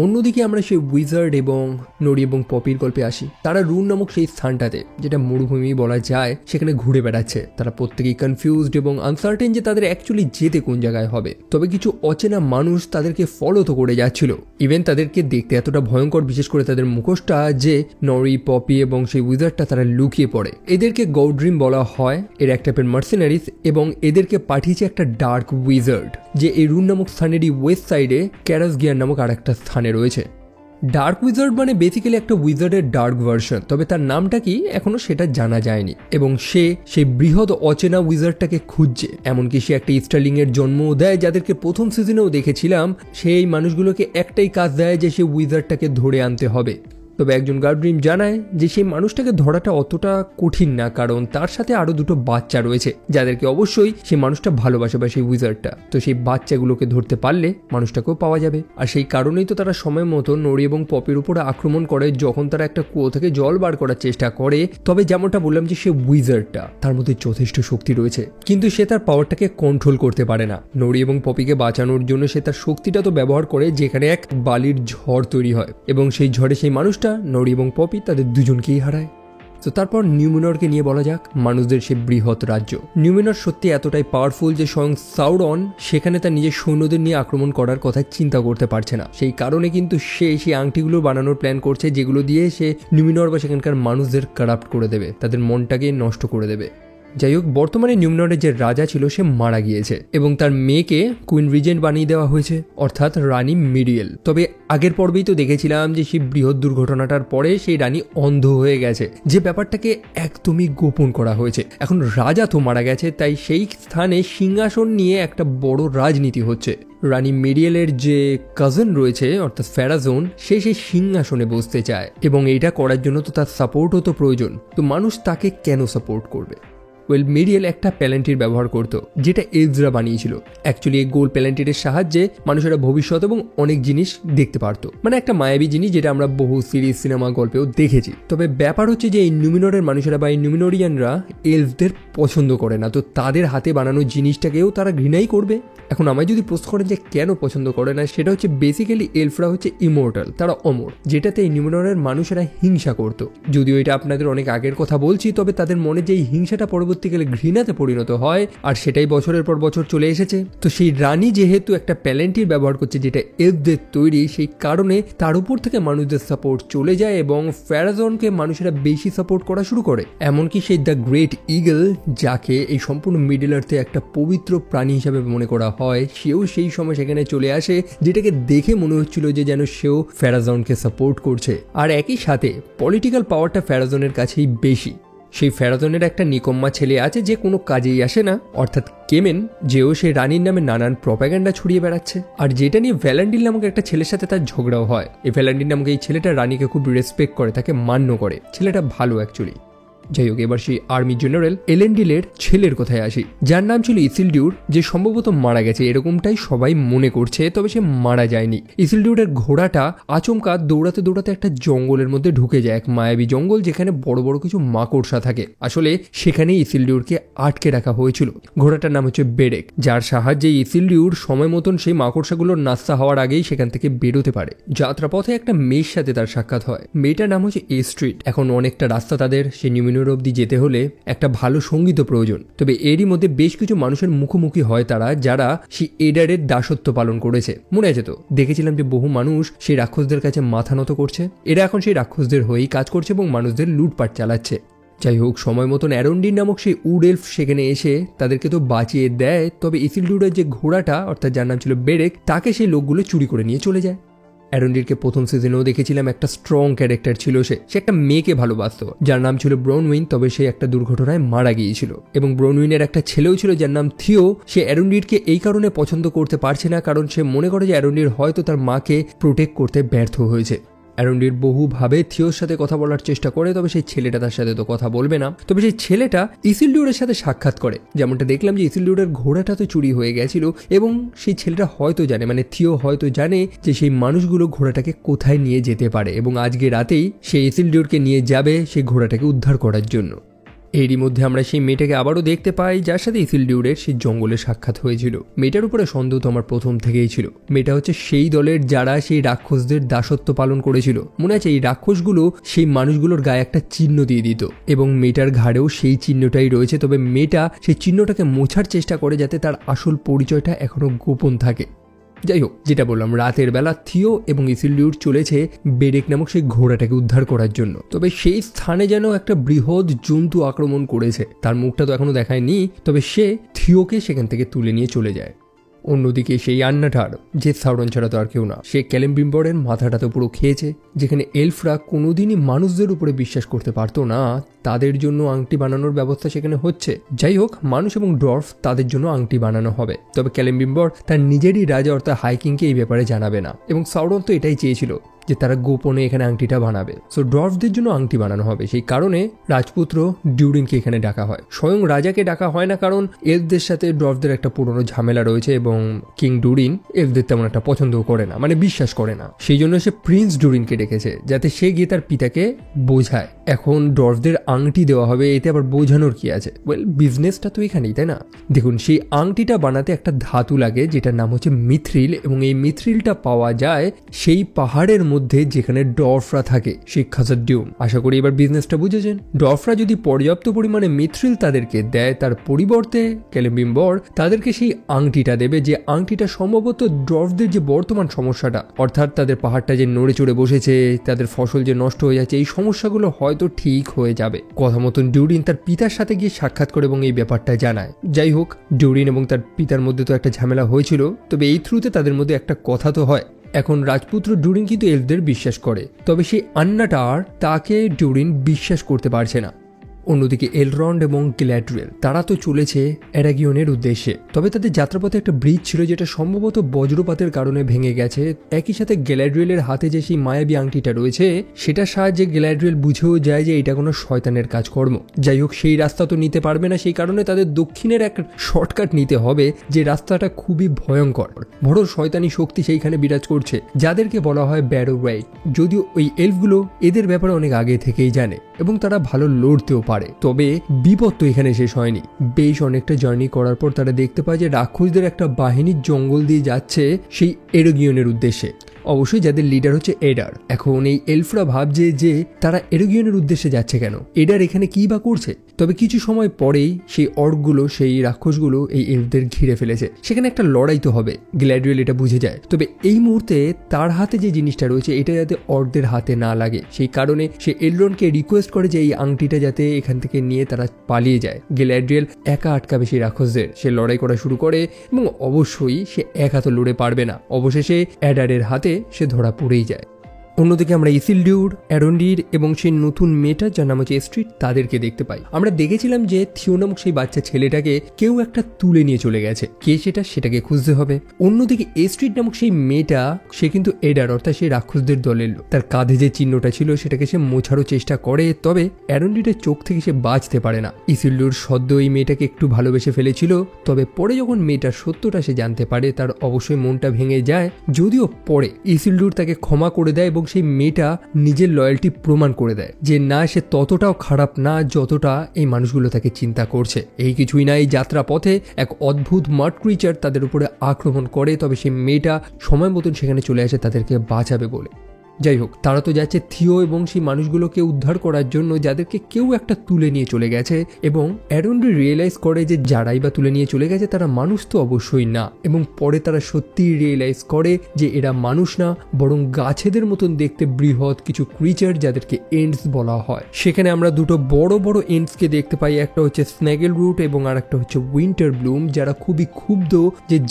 অন্যদিকে আমরা সেই উইজার্ড এবং নরি এবং পপির গল্পে আসি। তারা রুন নামক সেই স্থানটাতে, যেটা মরুভূমি বলা যায়, সেখানে ঘুরে বেড়াচ্ছে। তারা প্রত্যেকেই কনফিউজড এবং আনসার্টেন যে তাদের অ্যাকচুয়ালি যেতে কোন জায়গায় হবে। তবে কিছু অচেনা মানুষ তাদেরকে ফলো তো করে যাচ্ছিল। ইভেন তাদেরকে দেখতে এতটা ভয়ঙ্কর, বিশেষ করে তাদের মুখোশটা, যে নরি, পপি এবং সেই উইজার্ডটা তারা লুকিয়ে পড়ে। এদেরকে গৌড্রিম বলা হয়। এর এক টাইপের মার্সেনারিজ, এবং এদেরকে পাঠিয়েছে একটা ডার্ক উইজার্ড, যে এই রুন নামক স্থানেরই ওয়েস্ট সাইডে ক্যারাসগিয়ার নামক আর একটা স্থানে রয়েছে। ডার্ক উইজার্ড মানে বেসিক্যালি একটা উইজার্ডের ডার্ক ভার্সন, তবে তার নামটা কি এখনো সেটা জানা যায়নি। এবং সে সেই বৃহৎ অচেনা উইজার্ডটাকে খুঁজছে। এমনকি সে একটা স্টারলিং এর জন্মও দেয়, যাদেরকে প্রথম সিজনেও দেখেছিলাম। সেই মানুষগুলোকে একটাই কাজ দেয় যে সে উইজার্ডটাকে ধরে আনতে হবে। তবে একজন গৌড্রিম জানায় যে সেই মানুষটাকে ধরাটা অতটা কঠিন না, কারণ তার সাথে আরো দুটো বাচ্চা রয়েছে, যাদেরকে অবশ্যই সেই মানুষটা ভালোবাসে বা সেই উইজার্ডটা। তো সেই বাচ্চাগুলোকে ধরতে পারলে মানুষটাকেও পাওয়া যাবে। আর সেই কারণেই তো তারা সময় মতো নরি এবং পপির উপরে আক্রমণ করে, যখন তারা একটা কুয়ো থেকে জল বার করার চেষ্টা করে। তবে যেমনটা বললাম যে সে উইজার্ডটা, তার মধ্যে যথেষ্ট শক্তি রয়েছে, কিন্তু সে তার পাওয়ারটাকে কন্ট্রোল করতে পারে না। নরি এবং পপিকে বাঁচানোর জন্য সে তার শক্তিটা তো ব্যবহার করে, যেখানে এক বালির ঝড় তৈরি হয়, এবং সেই ঝড়ে সেই মানুষ নরি এবং পপি তাদের দুজনকেই হারায়। তো তারপর নিউমিনরকে নিয়ে বলা যাক, মানুষদের সে বৃহৎ রাজ্য। নিউমিনর সত্যি এতটাই পাওয়ারফুল যে স্বয়ং সাউরন সেখানে তার নিজের সৈন্যদের নিয়ে আক্রমণ করার কথা চিন্তা করতে পারছে না। সেই কারণে কিন্তু সে সেই আংটিগুলো বানানোর প্ল্যান করছে, যেগুলো দিয়ে সে নিউমিনর বা সেখানকার মানুষদের কারাপ্ট করে দেবে, তাদের মনটাকে নষ্ট করে দেবে। যাই হোক, বর্তমানে নিউমিনরের যে রাজা ছিল সে মারা গিয়েছে, এবং তার মেয়েকে কুইন রিজেন্ট বানিয়ে দেওয়া হয়েছে, অর্থাৎ রানী মিরিয়েল। তবে আগের পর্বেই তো দেখেছিলাম যে সেই বৃহৎ দুর্ঘটনাটার পরে সেই রানী অন্ধ হয়ে গেছে, যে ব্যাপারটাকে একদমই গোপন করা হয়েছে। এখন রাজা তো মারা গেছে, তাই সেই স্থানে সিংহাসন নিয়ে একটা বড় রাজনীতি হচ্ছে। রানী মেরিয়েলের যে কাজিন রয়েছে অর্থাৎ ফ্যারাজোন, সে সেই সিংহাসনে বসতে চায়, এবং এইটা করার জন্য তো তার সাপোর্টও তো প্রয়োজন। তো মানুষ তাকে কেন সাপোর্ট করবে? মেরিয়েল একটা প্যালেন্টির ব্যবহার করতো, যেটা এজরা বানিয়েছিল। অ্যাকচুয়ালি এই গোল প্যালেন্টিরের সাহায্যে মানুষেরা ভবিষ্যৎ এবং অনেক জিনিস দেখতে পারতো, মানে একটা মায়াবী জিনিস, যেটা আমরা বহু সিরিজ, সিনেমা, গল্পেও দেখেছি। তবে ব্যাপার হচ্ছে যে এই নিউমিনরের মানুষেরা বা এই নিউমিনোরিয়ানরা এলফদের পছন্দ করে না, তো তাদের হাতে বানানো জিনিসটাকেও তারা ঘৃণাই করবে। এখন আমায় যদি প্রশ্ন করেন যে কেন পছন্দ করে না, সেটা হচ্ছে বেসিক্যালি এলফরা হচ্ছে ইমর্টাল, তারা অমর, যেটাতে এই নিউমিনরের মানুষেরা হিংসা করত। যদিও এটা আপনাদের অনেক আগের কথা বলছি, তবে তাদের মনে যে এই হিংসাটা পরবর্তীকালে ঘৃণাতে পরিণত হয়, আর সেটাই বছরের পর বছর চলে এসেছে। তো সেই রানী যেহেতু একটা প্যালেন্টির ব্যবহার করছে যেটা এলফদের তৈরি, সেই কারণে তার উপর থেকে মানুষদের সাপোর্ট চলে যায়, এবং ফ্যারাজনকে মানুষেরা বেশি সাপোর্ট করা শুরু করে। এমনকি সেই দ্য গ্রেট ইগল, যাকে এই সম্পূর্ণ মিডল আর্থে একটা পবিত্র প্রাণী হিসাবে মনে করা হয়, সেও সেই সময় সেখানে চলে আসে, যেটাকে দেখে মনে হচ্ছিল যে যেন সেও ফ্যারাজনকে সাপোর্ট করছে। আর একই সাথে পলিটিক্যাল পাওয়ারটা ফ্যারাজনের কাছেই বেশি। সেই ফ্যারাজনের একটা নিকম্মা ছেলে আছে যে কোনো কাজেই আসে না, অর্থাৎ কেমেন, যেও সেই রানীর নামে নানান প্রপাগান্ডা ছড়িয়ে বেড়াচ্ছে। আর যেটা নিয়ে ভ্যালেন্টিন নামক একটা ছেলের সাথে তার ঝগড়াও হয়। এই ভ্যালেন্টিন নামক এই ছেলেটা রানীকে খুব রেসপেক্ট করে, তাকে মান্য করে। ছেলেটা ভালো অ্যাকচুয়ালি। যাই হোক, এবার সেই আর্মি জেনারেল এলেন্ডিলের ছেলের কথায় আসি, যার নাম ছিল ইসিলডিউর, যে সম্ভবত মারা গেছে এরকমটাই সবাই মনে করছে, তবে সে মারা যায়নি। ইসিলডিউরের ঘোড়াটা আচমকা দৌড়াতে দৌড়াতে একটা জঙ্গলের মধ্যে ঢুকে যায়, এক মায়াবী জঙ্গল, যেখানে বড় বড় কিছু মাকড়সা থাকে। আসলে সেখানেই ইসিলডিউরকে আটকে রাখা হয়েছিল। ঘোড়াটার নাম হচ্ছে বেরেক, যার সাহায্যে ইসিলডিউর সময় মতন সেই মাকড়সাগুলোর নাস্তা হওয়ার আগেই সেখান থেকে বেরোতে পারে। যাত্রাপথে একটা মেয়ের সাথে তার সাক্ষাৎ হয়। মেয়েটার নাম হচ্ছে এ স্ট্রিট। এখন অনেকটা রাস্তা তাদের সেই অবধি যেতে হলে একটা ভালো সঙ্গীত প্রয়োজন। তবে এরই মধ্যে বেশ কিছু মানুষের মুখোমুখি হয় তারা, যারা সেই এডারের দাসত্ব পালন করেছে। মনে আছে তো, দেখেছিলাম যে বহু মানুষ সেই রাক্ষসদের কাছে মাথা নত করছে। এরা এখন সেই রাক্ষসদের হয়েই কাজ করছে এবং মানুষদের লুটপাট চালাচ্ছে। যাই হোক, সময় মতন অ্যারন্ডিন নামক সেই উড এলফ সেখানে এসে তাদেরকে তো বাঁচিয়ে দেয়। তবে ইসিলডিউরের যে ঘোড়াটা অর্থাৎ যার নাম ছিল বেরেক, তাকে সেই লোকগুলো চুরি করে নিয়ে চলে যায়। অ্যারন্ডিরকে প্রথম সিজনেও দেখেছিলাম একটা স্ট্রং ক্যারেক্টার ছিল। সে একটা মেয়েকে ভালোবাসত যার নাম ছিল ব্রনউইন, তবে সে একটা দুর্ঘটনায় মারা গিয়েছিল। এবং ব্রনউইনের একটা ছেলেও ছিল যার নাম থিও। সে অ্যারন্ডিরকে এই কারণে পছন্দ করতে পারছে না, কারণ সে মনে করে যে অ্যারন্ডির হয়তো তার মাকে প্রোটেক্ট করতে ব্যর্থ হয়েছে। অ্যারন্ডির বহুভাবে থিওর সাথে কথা বলার চেষ্টা করে, তবে সেই ছেলেটা তার সাথে তো কথা বলবে না। তবে সেই ছেলেটা ইসিলডিউরের সাথে সাক্ষাৎ করে, যেমনটা দেখলাম যে ইসিলডিউরের ঘোড়াটা তো চুরি হয়ে গেছিল, এবং সেই ছেলেটা হয়তো জানে, মানে থিও হয়তো জানে যে সেই মানুষগুলো ঘোড়াটাকে কোথায় নিয়ে যেতে পারে, এবং আজকে রাতেই সে ইসিলডিউরকে নিয়ে যাবে সেই ঘোড়াটাকে উদ্ধার করার জন্য। এরই মধ্যে আমরা সেই মেয়েটাকে আবারও দেখতে পাই যার সাথে ইসিলডিউরের সেই জঙ্গলে সাক্ষাৎ হয়েছিল। মেয়েটার উপরে সন্দেহ তো আমার প্রথম থেকেই ছিল। মেয়েটা হচ্ছে সেই দলের যারা সেই রাক্ষসদের দাসত্ব পালন করেছিল। মনে আছে এই রাক্ষসগুলো সেই মানুষগুলোর গায়ে একটা চিহ্ন দিয়ে দিত এবং মেয়েটার ঘাড়েও সেই চিহ্নটাই রয়েছে। তবে মেয়েটা সেই চিহ্নটাকে মোছার চেষ্টা করে যাতে তার আসল পরিচয়টা এখনো গোপন থাকে। যাই হোক, যেটা বললাম, রাতের বেলা থিও এবং ইসিলডিউর চলেছে বেরেক নামক সেই ঘোড়াটাকে উদ্ধার করার জন্য। তবে সেই স্থানে যেন একটা বৃহৎ জন্তু আক্রমণ করেছে। তার মুখটা তো এখনো দেখায়নি, তবে সে থিওকে সেখান থেকে তুলে নিয়ে চলে যায়। অন্যদিকে সেই আন্নাটার, যে সাউরন ছাড়া তো আর কেউ না, সে ক্যালেম্বিম্বরের মাথাটা তো পুরো খেয়েছে। যেখানে এলফরা কোনোদিনই মানুষদের উপরে বিশ্বাস করতে পারতো না, তাদের জন্য আংটি বানানোর ব্যবস্থা সেখানে হচ্ছে। যাই হোক, মানুষ এবং ডর্ফ তাদের জন্য আংটি বানানো হবে। তবে ক্যালেম্বিম্বর তার নিজেরই রাজা অর্থাৎ হাইকিংকে এই ব্যাপারে জানাবে না, এবং সাউরন তো এটাই চেয়েছিল যে তারা গোপনে এখানে আংটিটা বানাবে। সো ডর্ফদের জন্য আংটি বানানো হবে। সেই কারণে রাজপুত্র ডিউরিনকে এখানে ডাকা হয়। স্বয়ং রাজাকে ডাকা হয় না, কারণ এলফদের সাথে ডর্ফদের একটা পুরনো ঝামেলা রয়েছে এবং কিং ডুরিন এলফদের তেমন একটা পছন্দও করে না, মানে বিশ্বাস করে না। সেই জন্য সে প্রিন্স ডুরিনকে ডেকেছে যাতে সে গিয়ে তার পিতাকে বোঝায়। এখন ডর্ফদের আংটি দেওয়া হবে, এতে আবার বোঝানোর কি আছে? ওয়েল, বিজনেসটা তো এখানেই, তাই না? দেখুন, সেই আংটিটা বানাতে একটা ধাতু লাগে যেটার নাম হচ্ছে মিথ্রিল, এবং এই মিথ্রিলটা পাওয়া যায় সেই পাহাড়ের মধ্যে যেখানে ডর্ফরা থাকে, সেই খাজারডিউম। আশা করি এবার বিজনেসটা বুঝেছেন। ডর্ফরা যদি পর্যাপ্ত পরিমাণে মিথ্রিল তাদেরকে দেয়, তার পরিবর্তে ক্যালেম্বিম্বর তাদেরকে সেই আংটিটা দেবে, যে আংটিটা সম্ভবত ডর্ফদের যে বর্তমান সমস্যাটা, অর্থাৎ তাদের পাহাড়টা যে নড়ে চড়ে বসেছে, তাদের ফসল যে নষ্ট হয়ে যাচ্ছে, এই সমস্যাগুলো হয়তো ঠিক হয়ে যাবে। কথা মতন ডিউরিন তার পিতার সাথে গিয়ে সাক্ষাৎ করে এবং এই ব্যাপারটা জানায়। যাই হোক, ডিউরিন এবং তার পিতার মধ্যে তো একটা ঝামেলা হয়েছিল, তবে এই থ্রুতে তাদের মধ্যে একটা কথা তো হয়। এখন রাজপুত্র ডুরিন কিন্তু এলফদের বিশ্বাস করে, তবে সেই আন্নাটার তাকে ডুরিন বিশ্বাস করতে পারছে না। অন্যদিকে এলরন্ড এবং গ্ল্যাডরিয়েল তারা তো চলেছে এরাগিয়নের উদ্দেশ্যে। তবে তাদের যাত্রাপথে একটা ব্রিজ ছিল যেটা সম্ভবত বজ্রপাতের কারণে ভেঙে গেছে। একই সাথে গ্ল্যাডরিয়েলের হাতে যে সেই মায়াবী আংটিটা রয়েছে, সেটার সাহায্যে গ্ল্যাডরিয়েল বুঝেও যায় যে এটা কোনো শয়তানের কাজকর্ম। যাই হোক, সেই রাস্তা তো নিতে পারবে না, সেই কারণে তাদের দক্ষিণের এক শর্টকাট নিতে হবে, যে রাস্তাটা খুবই ভয়ঙ্কর। বড় শয়তানি শক্তি সেইখানে বিরাজ করছে, যাদেরকে বলা হয় ব্যারো রাইট। যদিও ওই এলফগুলো এদের ব্যাপারে অনেক আগে থেকেই জানে এবং তারা ভালো লড়তেও পারে। তবে বিপদ তো এখানে শেষ হয়নি। বেশ অনেকটা জার্নি করার পর তারা দেখতে পায় যে রাক্ষসদের একটা বাহিনীর জঙ্গল দিয়ে যাচ্ছে সেই এরাগিয়নের উদ্দেশ্যে। অবশ্যই যাদের লিডার হচ্ছে এডার। এখন এই এলফরা ভাবছে যে তারা এরাগিয়নের উদ্দেশ্যে যাচ্ছে কেন, এডার এখানে কি বা করছে। তবে কিছু সময় পরেই সেই অর্কগুলো, সেই রাক্ষসগুলো এই এলফদের ঘিরে ফেলেছে। সেখানে একটা লড়াই তো হবে, গ্ল্যাডরিয়েল এটা বুঝে যায়। তবে এই মুহূর্তে তার হাতে যে জিনিসটা রয়েছে, এটা যাতে অর্কদের হাতে না লাগে, সেই কারণে সে এলরনকে রিকোয়েস্ট করে যে এই আংটিটা যাতে এখান থেকে নিয়ে তারা পালিয়ে যায়। গ্ল্যাডরিয়েল একা আটকাবে সেই রাক্ষসদের। সে লড়াই করা শুরু করে এবং অবশ্যই সে একা তো লড়ে পারবে না। অবশেষে এডারের হাতে সে ধরা পড়েই যায়। অন্যদিকে আমরা ইসিলডিউর, অ্যারন্ডির এবং সেই নতুন মেয়েটা যার নাম হচ্ছে এস্ট্রিট, তাদেরকে দেখতে পাই। আমরা দেখেছিলাম যে থিও নামক সেই বাচ্চা ছেলেটাকে কেউ একটা তুলে নিয়ে চলে গেছে। কে সেটাকে খুঁজতে হবে। অন্যদিকে এস্ট্রিট নামক সেই মেয়েটা, সে কিন্তু এডার অর্থাৎ সেই রাক্ষসদের দলের লোক। তার কাঁধে যে চিহ্নটা ছিল সেটাকে সে মোছারও চেষ্টা করে, তবে অ্যারন্ডিরের চোখ থেকে সে বাঁচতে পারে না। ইসিলডিউর সদ্য এই মেয়েটাকে একটু ভালোবেসে ফেলেছিল, তবে পরে যখন মেয়েটার সত্যটা সে জানতে পারে, তার অবশ্যই মনটা ভেঙে যায়। যদিও পরে ইসিলডিউর তাকে ক্ষমা করে দেয় এবং সেই মেয়েটা নিজের লয়্যালটি প্রমাণ করে দেয় যে না, সে ততটাও খারাপ না যতটা এই মানুষগুলো তাকে চিন্তা করছে। এই কিছুই না, এই যাত্রা পথে এক অদ্ভুত মার্ড ক্রিচার তাদের উপরে আক্রমণ করে, তবে সেই মেয়েটা সময় মতন সেখানে চলে আসে তাদেরকে বাঁচাবে বলে। যাই হোক, তারা তো যাচ্ছে থিও এবং সেই মানুষগুলোকে উদ্ধার করার জন্য, যাদেরকে কেউ একটা তুলে নিয়ে চলে গেছে। এবং অ্যারন্ডি রিয়েলাইজ করে যে যারাই বা তুলে নিয়ে চলে গেছে তারা মানুষ তো অবশ্যই না। এবং পরে তারা সত্যিই রিয়েলাইজ করে যে এরা মানুষ না, বরং গাছেদের মতন দেখতে বৃহৎ কিছু ক্রিচার, যাদেরকে এন্ডস বলা হয়। সেখানে আমরা দুটো বড় বড় এন্ডসকে দেখতে পাই। একটা হচ্ছে স্ন্যাগেল রুট এবং আর একটা হচ্ছে উইন্টার ব্লুম, যারা খুবই ক্ষুব্ধ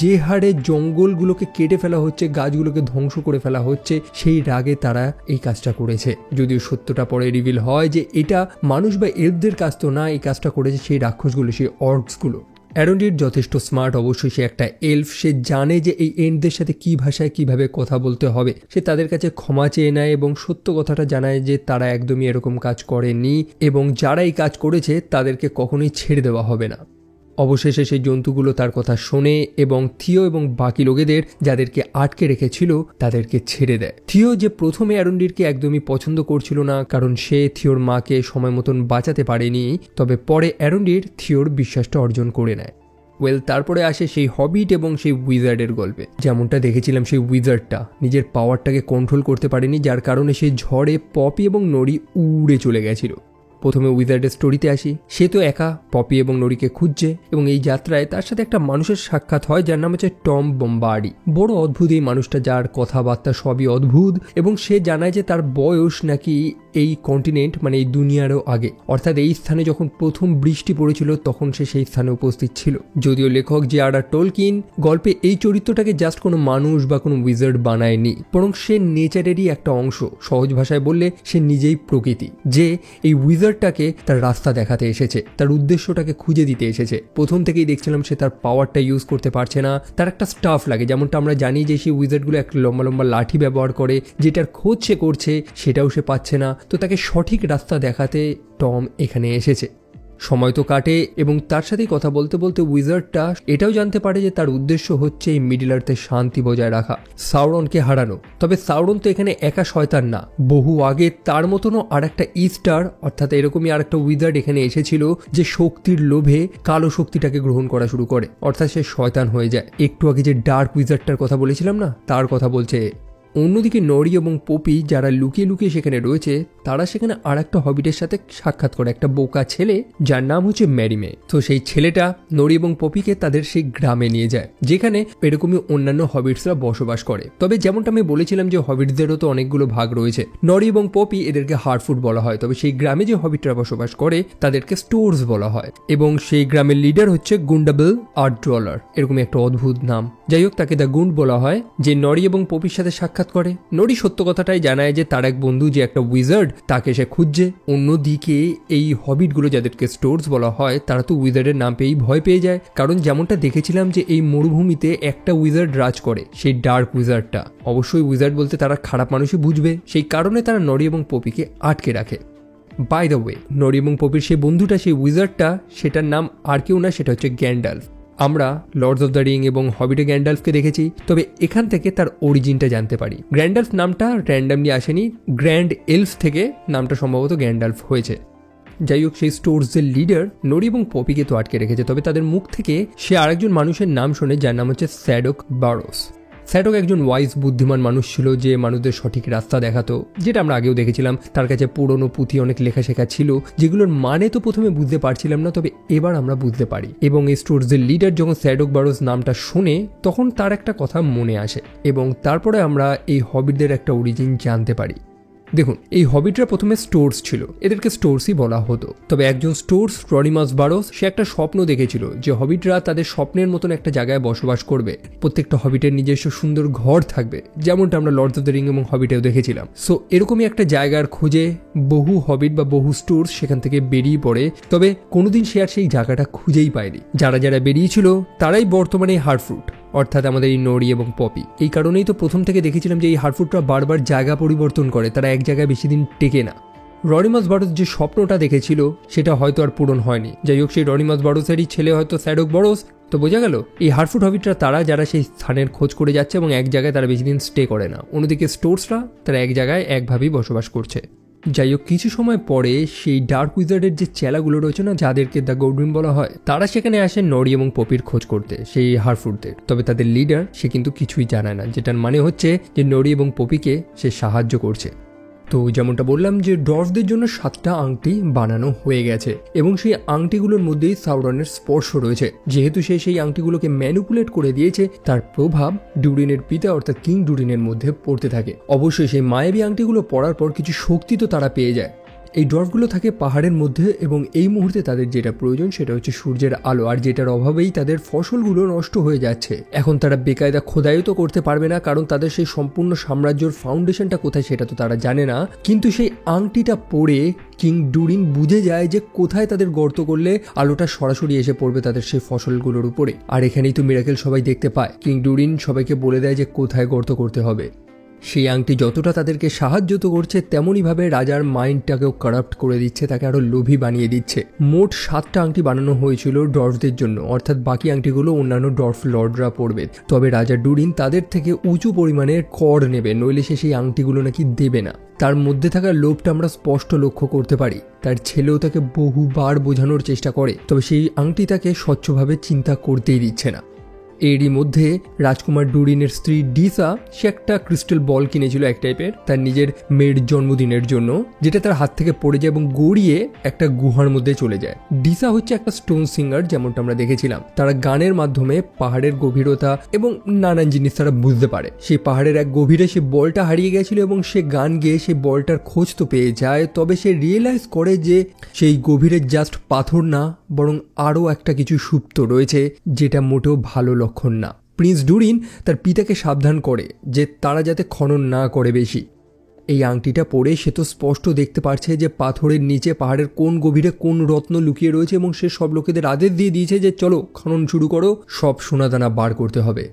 যে হারে জঙ্গলগুলোকে কেটে ফেলা হচ্ছে, গাছগুলোকে ধ্বংস করে ফেলা হচ্ছে, সেই রাগে তারা এই কাজটা করেছে। যদিও সত্যটা পরে রিভিল হয় যে এটা মানুষ বা এলফদের কাজ তো না, এই কাজটা করেছে সেই রাক্ষসগুলো, সেই অর্কসগুলো। অ্যারন্ডির যথেষ্ট স্মার্ট, অবশ্যই সে একটা এলফ। সে জানে যে এই এন্ডদের সাথে কি ভাষায় কিভাবে কথা বলতে হবে। সে তাদের কাছে ক্ষমা চেয়ে নেয় এবং সত্য কথাটা জানায় যে তারা একদমই এরকম কাজ করেনি এবং যারা এই কাজ করেছে তাদেরকে কখনোই ছেড়ে দেওয়া হবে না। অবশেষে সেই জন্তুগুলো তার কথা শোনে এবং থিও এবং বাকি লোকেদের যাদেরকে আটকে রেখেছিল তাদেরকে ছেড়ে দেয়। থিও যে প্রথমে অ্যারুন্ডিরকে একদমই পছন্দ করছিল না, কারণ সে থিওর মাকে সময় মতন বাঁচাতে পারেনি, তবে পরে অ্যারুন্ডির থিওর বিশ্বাসটা অর্জন করে নেয়। তারপরে আসে সেই হবিট এবং সেই উইজার্ডের গল্পে। যেমনটা দেখেছিলাম, সেই উইজার্ডটা নিজের পাওয়ারটাকে কন্ট্রোল করতে পারেনি, যার কারণে সেই ঝড়ে পপি এবং নরি উড়ে চলে গেছিল। প্রথমে উইজার্ডের স্টোরিতে আসি। সে তো একা পপি এবং নরিকে খুঁজছে এবং এই যাত্রায় তার সাথে একটা মানুষের সাক্ষাৎ হয় যার নাম হচ্ছে টম বোম্বার্ডি। বড় অদ্ভুত এই মানুষটা, যার কথাবার্তা সবই অদ্ভুত, এবং সে জানায় যে তার বয়স নাকি এই কন্টিনেন্ট মানে এই দুনিয়ারও আগে, অর্থাৎ এই স্থানে যখন প্রথম বৃষ্টি পড়েছিল তখন সে সেই স্থানে উপস্থিত ছিল। যদিও লেখক জে.আর.আর. টোলকিন গল্পে এই চরিত্রটাকে জাস্ট কোনো মানুষ বা কোনো উইজার্ড বানায়নি, বরং সে নেচারেরই একটা অংশ। সহজ ভাষায় বললে সে নিজেই প্রকৃতি, যে এই উইজার্ডটাকে তার রাস্তা দেখাতে এসেছে, তার উদ্দেশ্যটাকে খুঁজে দিতে এসেছে। প্রথম থেকেই দেখছিলাম সে তার পাওয়ারটা ইউজ করতে পারছে না, তার একটা স্টাফ লাগে। যেমনটা আমরা জানি যে সেই উইজার্ডগুলো একটা লম্বা লম্বা লাঠি ব্যবহার করে, যেটার খোঁজ সে করছে সেটাও সে পাচ্ছে না। তো তাকে সঠিক রাস্তা দেখাতে টম এখানে এসেছে। সময় তো কাটে এবং তার সাথেই কথা বলতে বলতে উইজার্ডটা এটাও জানতে পারে যে তার উদ্দেশ্য হচ্ছে এই মিডল আর্থে শান্তি বজায় রাখা, সাউরনকে হারানো। তবে সাউরন তো এখানে একা শয়তান না, বহু আগে তার মতনও আর একটা ইস্টার অর্থাৎ এরকমই আর একটা উইজার্ড এখানে এসেছিল যে শক্তির লোভে কালো শক্তিটাকে গ্রহণ করা শুরু করে, অর্থাৎ সে শয়তান হয়ে যায়। একটু আগে যে ডার্ক উইজার্ডটার কথা বলেছিলাম না, তার কথা বলছে। অন্যদিকে নরি এবং পপি যারা লুকিয়ে লুকিয়ে সেখানে রয়েছে, তারা সেখানে আর একটা হবিটের সাথে সাক্ষাৎ করে, একটা বোকা ছেলে যার নাম হচ্ছে ম্যারিমে। তো সেই ছেলেটা নরি এবং পপিকে তাদের সেই গ্রামে নিয়ে যায়, যেখানে এরকমই অন্যান্য হবিটসরা বসবাস করে। তবে যেমনটা আমি বলেছিলাম যে হবিটসদেরও তো অনেকগুলো ভাগ রয়েছে। নরি এবং পপি এদেরকে হার্টফুট বলা হয়, তবে সেই গ্রামে যে হবিটরা বসবাস করে তাদেরকে স্টোরস বলা হয়, এবং সেই গ্রামের লিডার হচ্ছে গুন্ডাবেল আর্টড্রলার, এরকমই একটা অদ্ভুত নাম। যাই হোক, তাকে দ্য গুন্ড বলা হয়, যে নরি এবং পপির সাথে সাক্ষাৎ করে। নরি সত্য কথাটাই জানায় যে তার এক বন্ধু যে একটা উইজার্ড, তাকে সে খুঁজছে। অন্যদিকে এই হবিটগুলো যাদেরকে স্টোরস বলা হয়, তারা তো উইজার্ডের নাম পেয়েই ভয় পেয়ে যায়, কারণ যেমনটা দেখেছিলাম যে এই মরুভূমিতে একটা উইজার্ড রাজ করে, সেই ডার্ক উইজার্ডটা। অবশ্যই উইজার্ড বলতে তারা খারাপ মানুষই বুঝবে, সেই কারণে তারা নরি এবং পপিকে আটকে রাখে। বাই দ্য ওয়ে, নরি এবং পপির সেই বন্ধুটা, সেই উইজার্ডটা, সেটার নাম আর কেউ না, সেটা হচ্ছে গ্যান্ডালফ। আমরা লর্ডস অফ দ্য রিং এবং হবিটে গ্যান্ডালফকে দেখেছি, তবে এখান থেকে তার অরিজিনটা জানতে পারি। গ্যান্ডালফ নামটা র্যান্ডামলি আসেনি, গ্র্যান্ড এলফ থেকে নামটা সম্ভবত গ্যান্ডালফ হয়েছে। যাই হোক, সেই স্টোরসের লিডার নরি এবং পপিকে তো আটকে রেখেছে, তবে তাদের মুখ থেকে সে আরেকজন মানুষের নাম শোনে যার নাম হচ্ছে স্যাডক বারোস। স্যাডক একজন ওয়াইজ বুদ্ধিমান মানুষ ছিল, যে মানুষদের সঠিক রাস্তা দেখাতো, যেটা আমরা আগেও দেখেছিলাম। তার কাছে পুরনো পুঁথি অনেক লেখা শেখা ছিল, যেগুলোর মানে তো প্রথমে বুঝতে পারছিলাম না, তবে এবার আমরা বুঝতে পারি। এবং এই স্টোরসের লিডার যখন স্যাডক বারোস নামটা শুনে, তখন তার একটা কথা মনে আসে, এবং তারপরে আমরা এই হবিটদের একটা অরিজিন জানতে পারি। দেখুন, এই হবিটরা প্রথমে স্টোরস ছিল, এদেরকে স্টোরসই বলা হতো। তবে একজন স্টোরস, রনিমাস বারোস, সে একটা স্বপ্ন দেখেছিল যে হবিটরা তাদের স্বপ্নের মতন একটা জায়গায় বসবাস করবে, প্রত্যেকটা হবিটের নিজস্ব সুন্দর ঘর থাকবে, যেমনটা আমরা লর্ডস অফ দ্য রিং এবং হবিটেও দেখেছিলাম। সো এরকমই একটা জায়গার খোঁজে বহু হবিট বা বহু স্টোরস সেখান থেকে বেরিয়ে পড়ে, তবে কোনোদিন সে আর সেই জায়গাটা খুঁজেই পায়নি। যারা যারা বেরিয়েছিল তারাই বর্তমানে হার্টফ্রুট, অর্থাৎ আমাদের এই নরি এবং পপি। এই কারণেই তো প্রথম থেকে দেখেছিলাম যে এই হার্টফুটরা বারবার জায়গা পরিবর্তন করে, তারা এক জায়গায় বেশি দিন টেকে না। রনিমাস বারোস যে স্বপ্নটা দেখেছিল সেটা হয়তো আর পূরণ হয়নি। যাই হোক, সেই রনিমাস বারোসেরই ছেলে হয়তো স্যাডক বারোস। তো বোঝা গেল এই হার্টফুট হবিটরা তারা যারা সেই স্থানের খোঁজ করে যাচ্ছে এবং এক জায়গায় তারা বেশি দিন স্টে করে না। অন্যদিকে স্টোরসরা তারা এক জায়গায় একভাবেই বসবাস করছে। যাই হোক, কিছু সময় পরে সেই ডার্ক উইজার্ডের যে চেলাগুলো রয়েছে না, যাদেরকে দ্য গোল্ডরিম বলা হয়, তারা সেখানে আসে নরি এবং পপির খোঁজ করতে, সেই হার্টফুটদের। তবে তাদের লিডার সে কিন্তু কিছুই জানায় না, যেটার মানে হচ্ছে যে নরি এবং পপিকে সে সাহায্য করছে। তো যেমনটা বললাম যে ডর্ফদের জন্য 7টা আংটি বানানো হয়ে গেছে, এবং সেই আংটিগুলোর মধ্যেই সাউরনের স্পর্শ রয়েছে। যেহেতু সে সেই আংটিগুলোকে ম্যানিপুলেট করে দিয়েছে, তার প্রভাব ডুরিনের পিতা অর্থাৎ কিং ডুরিনের মধ্যে পড়তে থাকে। অবশ্যই সেই মায়াবী আংটিগুলো পড়ার পর কিছু শক্তি তো তারা পেয়ে যায়। এই ডর্ফগুলো থাকে পাহাড়ের মধ্যে, এবং এই মুহূর্তে তাদের যেটা প্রয়োজন সেটা হচ্ছে সূর্যের আলো, আর যেটার অভাবেই তাদের ফসলগুলো নষ্ট হয়ে যাচ্ছে। এখন তারা বেকায়দা খোদাইও তো করতে পারবে না, কারণ তাদের সেই সম্পূর্ণ সাম্রাজ্যের ফাউন্ডেশনটা কোথায় সেটা তো তারা জানে না। কিন্তু সেই আংটিটা পরে কিং ডুরিন বুঝে যায় যে কোথায় তাদের গর্ত করলে আলোটা সরাসরি এসে পড়বে তাদের সেই ফসলগুলোর উপরে। আর এখানেই তো মিরাকেল সবাই দেখতে পায়। কিং ডুরিন সবাইকে বলে দেয় যে কোথায় গর্ত করতে হবে। সেই আংটি যতটা তাদেরকে সাহায্য তো করছে, তেমনইভাবে রাজার মাইন্ডটাকেও কারাপ্ট করে দিচ্ছে, তাকে আরও লোভী বানিয়ে দিচ্ছে। মোট 7টা আংটি বানানো হয়েছিল ডর্ফদের জন্য, অর্থাৎ বাকি আংটিগুলো অন্যান্য ডর্ফ লর্ডরা পড়বে। তবে রাজা ডুরিন তাদের থেকে উঁচু পরিমাণের কর নেবে, নইলে সে সেই আংটিগুলো নাকি দেবে না। তার মধ্যে থাকা লোভটা আমরা স্পষ্ট লক্ষ্য করতে পারি। তার ছেলেও তাকে বহুবার বোঝানোর চেষ্টা করে, তবে সেই আংটি তাকে স্বচ্ছভাবে চিন্তা করতেই দিচ্ছে না। এরই মধ্যে রাজকুমার ডুরিনের স্ত্রী ডিসা সে একটা ক্রিস্টাল বল কিনেছিল এক টাইপের তার নিজের মেয়ের জন্মদিনের জন্য, যেটা তার হাত থেকে পড়ে যায় এবং গড়িয়ে একটা গুহার মধ্যে চলে যায়। ডিসা হচ্ছে একটা স্টোন সিঙ্গার, যেমনটা আমরা দেখেছিলাম। তারা গানের মাধ্যমে পাহাড়ের গভীরতা এবং নানান জিনিস তারা বুঝতে পারে। সেই পাহাড়ের এক গভীরে সে বলটা হারিয়ে গেছিল এবং সে গান গেয়ে সেই বলটার খোঁজ তো পেয়ে যায়। তবে সে রিয়েলাইজ করে যে সেই গভীরে জাস্ট পাথর না, বরং আরও একটা কিছু সুপ্ত রয়েছে, যেটা মোটেও ভালো লক্ষণ না। প্রিন্স ডুরিন তার পিতাকে সাবধান করে যে তারা যাতে খনন না করে বেশি। এই আংটিটা পরে সে তো স্পষ্ট দেখতে পারছে যে পাথরের নিচে পাহাড়ের কোন গভীরে কোন রত্ন লুকিয়ে রয়েছে, এবং সে সব লোকেদের আদেশ দিয়ে দিয়েছে যে চলো খনন শুরু করো, সব সোনাদানা বার করতে হবে।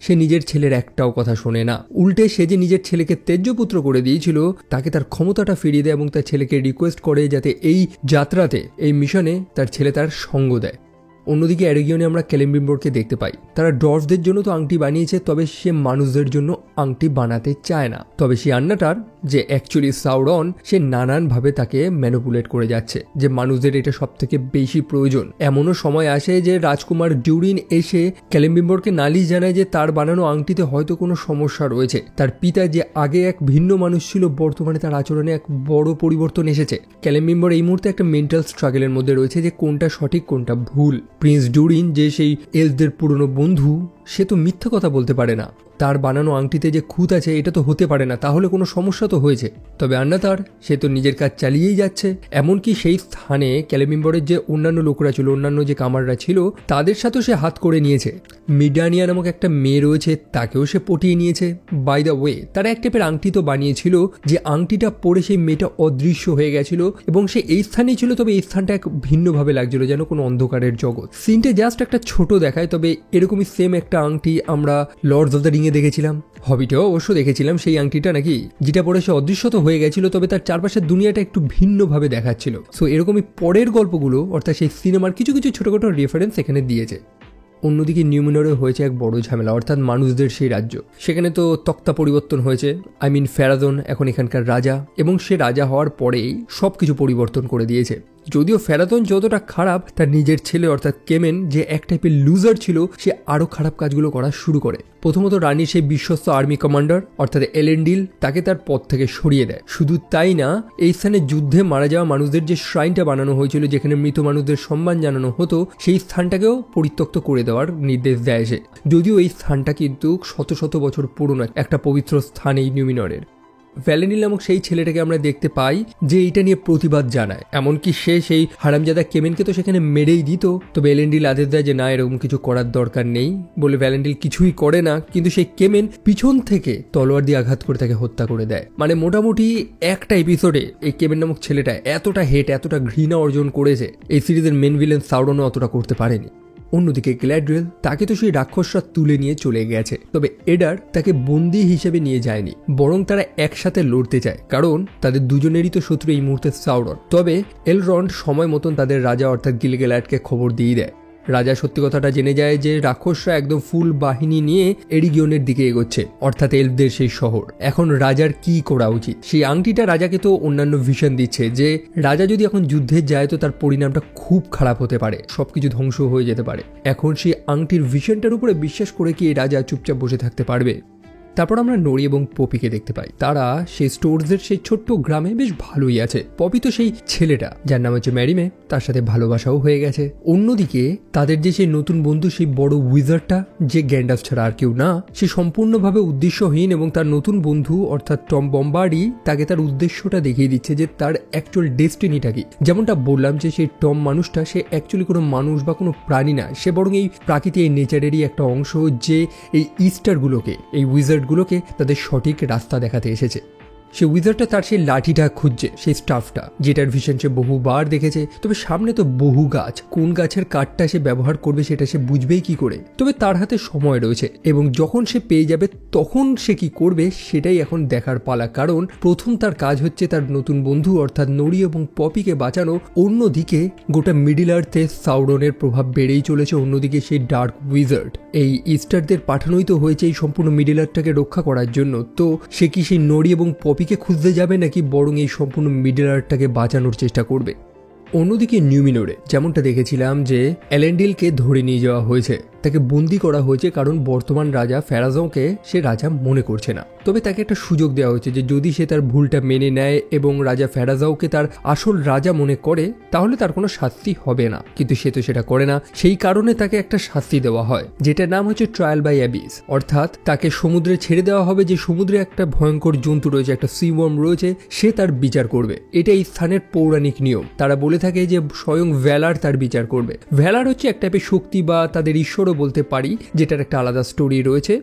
সে নিজের ছেলের একটাও কথা শোনে না, উল্টে সে যে নিজের ছেলেকে ত্যায্যপুত্র করে দিয়েছিল তাকে তার ক্ষমতাটা ফিরিয়ে দেয় এবং তার ছেলেকে রিকোয়েস্ট করে যাতে এই যাত্রাতে, এই মিশনে তার ছেলে তার সঙ্গ দেয়। অন্যদিকে এরিগিয়নে আমরা কেলেম্বিম্বরকে দেখতে পাই। তারা ডর্ফদের জন্য তো আংটি বানিয়েছে, তবে সে মানুষদের জন্য আংটি বানাতে চায় না। তবে সেই আন্নাটার যে অ্যাকচুয়ালি সাউরন, সে নানানভাবে তাকে ম্যানিপুলেট করে যাচ্ছে যে মানুষদের এটা সব থেকে বেশি প্রয়োজন। এমনও সময় আসে যে রাজকুমার ডুরিন এসে কেলেম্বিম্বরকে নালিশ জানায় যে তার বানানো আংটিতে হয়তো কোনো সমস্যা রয়েছে। তার পিতা যে আগে এক ভিন্ন মানুষ ছিল, বর্তমানে তার আচরণে এক বড় পরিবর্তন এসেছে। কেলেম্বিম্বর এই মুহূর্তে একটা মেন্টাল স্ট্রাগলের মধ্যে রয়েছে যে কোনটা সঠিক কোনটা ভুল। প্রিন্স ডুরিন যে সেই এলফদের পুরনো বন্ধু, সে তো মিথ্যা কথা বলতে পারে না। তার বানানো আংটিতে যে খুঁত আছে এটা তো হতে পারে না, তাহলে কোনো সমস্যা তো হয়েছে। তবে আন্নাতার সে তো নিজের কাজ চালিয়েই যাচ্ছে। এমনকি সেই স্থানে কেলেম্বিম্বরের যে অন্যান্য লোকরা ছিল, অন্যান্য যে কামাররা ছিল, তাদের সাথেও সে হাত করে নিয়েছে। মিডানিয়া নামক একটা মেয়ে রয়েছে, তাকেও সে পটিয়ে নিয়েছে। বাই দ্য ওয়ে, তারা এক টাইপের আংটি তো বানিয়েছিল, যে আংটিটা পরে সেই মেয়েটা অদৃশ্য হয়ে গেছিল এবং সে এই স্থানেই ছিল, তবে এই স্থানটা এক ভিন্নভাবে লাগছিল, যেন কোনো অন্ধকারের জগৎ। সিনটা জাস্ট একটা ছোট দেখায়, তবে এরকমই সেম একটা আংটি আমরা লর্ডস অফ দ্য রিং এ দেখেছিলাম। হবিটেও অবশ্য দেখেছিলাম সেই আংটিটা নাকি, যেটা পরে সে অদৃশ্য তো হয়ে গেছিল, তবে তার চারপাশের দুনিয়াটা একটু ভিন্নভাবে দেখাচ্ছিল। সো এরকমই পরের গল্পগুলো, অর্থাৎ সেই সিনেমার কিছু কিছু ছোটখাটো রেফারেন্স এখানে দিয়েছে। অন্যদিকে নিউমিনরে হয়েছে এক বড় ঝামেলা, অর্থাৎ মানুষদের সেই রাজ্য। সেখানে তো তক্তা পরিবর্তন হয়েছে, ফেরাদন এখন এখানকার রাজা, এবং সে রাজা হওয়ার পরেই সব কিছু পরিবর্তন করে দিয়েছে। যদিও ফেরাদন যতটা খারাপ, তার নিজের ছেলে অর্থাৎ কেমেন যে এক টাইপের লুজার ছিল, সে আরও খারাপ কাজগুলো করা শুরু করে। প্রথমত রানীর সেই বিশ্বস্ত আর্মি কমান্ডার অর্থাৎ এলেন্ডিল, তাকে তার পদ থেকে সরিয়ে দেয়। শুধু তাই না, এই স্থানে যুদ্ধে মারা যাওয়া মানুষদের যে শ্রাইনটা বানানো হয়েছিল, যেখানে মৃত মানুষদের সম্মান জানানো হতো, সেই স্থানটাকেও পরিত্যক্ত করে দেওয়ার নির্দেশ দেয় সে। যদিও এই স্থানটা কিন্তু শত শত বছর পুরনো একটা পবিত্র স্থান এই নিউমিনরের। ভ্যালেনিল নামক সেই ছেলেটাকে আমরা দেখতে পাই যে এইটা নিয়ে প্রতিবাদ জানায়। এমনকি সে সেই হারামজাদা কেমেনকে তো সেখানে মেরেই দিত, তবে এলেন্ডিল আদেশ দেয় যে না, এরকম কিছু করার দরকার নেই বলে ভ্যালেন্ডিল কিছুই করে না। কিন্তু সেই কেমেন পিছন থেকে তলোয়ার দিয়ে আঘাত করে তাকে হত্যা করে দেয়। মানে মোটামুটি একটা এপিসোডে এই কেমেন নামক ছেলেটা এতটা হেট, এতটা ঘৃণা অর্জন করেছে, এই সিরিজের মেন ভিলেন সাউরনও অতটা করতে পারেনি। অন্যদিকে গ্ল্যাডরিয়েল, তাকে তো সেই রাক্ষসরা তুলে নিয়ে চলে গেছে, তবে এডার তাকে বন্দী হিসেবে নিয়ে যায়নি, বরং তারা একসাথে লড়তে চায়, কারণ তাদের দুজনেরই তো শত্রু এই মুহূর্তে সাউরন। তবে এলরন্ড সময় মতন তাদের রাজা অর্থাৎ গিলগেলাডকে খবর দিয়ে দেয়। রাজা সত্যি কথাটা জেনে যায় যে রাক্ষসরা একদম ফুল বাহিনী নিয়ে এরিগিয়নের দিকে এগোচ্ছে, অর্থাৎ এলফদের সেই শহর। এখন রাজার কি করা উচিত? সেই আংটিটা রাজাকে তো অন্যান্য ভিশন দিচ্ছে যে রাজা যদি এখন যুদ্ধে যায় তো তার পরিণামটা খুব খারাপ হতে পারে, সবকিছু ধ্বংস হয়ে যেতে পারে। এখন সেই আংটির ভিশনটার উপরে বিশ্বাস করে কি রাজা চুপচাপ বসে থাকতে পারবে? তারপর আমরা নরি এবং পপিকে দেখতে পাই। তারা সেই স্টোরসের সেই ছোট্ট গ্রামে বেশ ভালোই আছে। পপি তো সেই ছেলেটা যার নাম হচ্ছে ম্যারিমে, তার সাথে ভালোবাসাও হয়ে গেছে। অন্যদিকে তাদের যে সেই নতুন বন্ধু, সেই বড় উইজার্ডটা যে গ্যান্ডালফ ছাড়া আর কেউ না, সে সম্পূর্ণভাবে উদ্দেশ্যহীন, এবং তার নতুন বন্ধু অর্থাৎ টম বম্বার্ডি তাকে তার উদ্দেশ্যটা দেখিয়ে দিচ্ছে যে তার অ্যাকচুয়াল ডেস্টিনিটা কি। যেমনটা বললাম যে সেই টম মানুষটা, সে অ্যাকচুয়ালি কোনো মানুষ বা কোনো প্রাণী না, সে বরং এই প্রাকৃতিক এই নেচারেরই একটা অংশ, যে এই ইস্টারগুলোকে, এই উইজার্ডগুলোকে তাদের সঠিক রাস্তা দেখাতে এসেছে। সে উইজার্ডটা তার সেই লাঠিটা খুঁজছে, সেই স্টাফটা যেটার ভিশন সে বহুবার দেখেছে। তবে সামনে তো বহু গাছ, কোন গাছের কাঠটা সে ব্যবহার করবে সেটা সে বুঝবেই কি করে। তবে তার হাতে সময় রয়েছে এবং যখন সে পেয়ে যাবে তখন সে কি করবে সেটাই এখন দেখার পালা। কারণ প্রথম তার কাজ হচ্ছে তার নতুন বন্ধু অর্থাৎ নড়ি এবং পপিকে বাঁচানো। অন্যদিকে গোটা মিডিল আর্থে সাউরনের প্রভাব বেড়েই চলেছে। অন্যদিকে সেই ডার্ক উইজার্ড, এই ইস্টারদের পাঠানোই তো হয়েছে এই সম্পূর্ণ মিডিল আর্থটাকে রক্ষা করার জন্য। তো সে কি সেই নড়ি এবং পপিকে খুঁজতে যাবে নাকি বরং এই সম্পূর্ণ মিডিল আর্থটাকে বাঁচানোর চেষ্টা করবে? অন্যদিকে নিউমিনোরে যেমনটা দেখেছিলাম যে এলেন্ডিলকে ধরে নিয়ে যাওয়া হয়েছে, তাকে বন্দি করা হয়েছে কারণ বর্তমান রাজা ফ্যারাজকে সে রাজা মনে করছে না। তবে তাকে একটা সুযোগ দেওয়া হয়েছে যে যদি সে তার ভুলটা মেনে নেয় এবং রাজা ফ্যারাজাওকে তার আসল রাজা মনে করে তাহলে তার কোনো শাস্তি হবে না, কিন্তু সে তো সেটা করে না। সেই কারণে তাকে একটা শাস্তি দেওয়া হয় যেটার নাম হচ্ছে ট্রায়াল বাই অ্যাবিস, অর্থাৎ তাকে সমুদ্রে ছেড়ে দেওয়া হবে। যে সমুদ্রে একটা ভয়ঙ্কর জন্তু রয়েছে, একটা সি ওয়ার্ম রয়েছে, সে তার বিচার করবে। এটা এই স্থানের পৌরাণিক নিয়ম। তারা বলে থাকে যে স্বয়ং ভ্যালার তার বিচার করবে। ভ্যালার হচ্ছে এক টাইপের শক্তি বা তাদের ঈশ্বরও বলতে পারি, যেটার একটা আলাদা স্টোরি রয়েছে।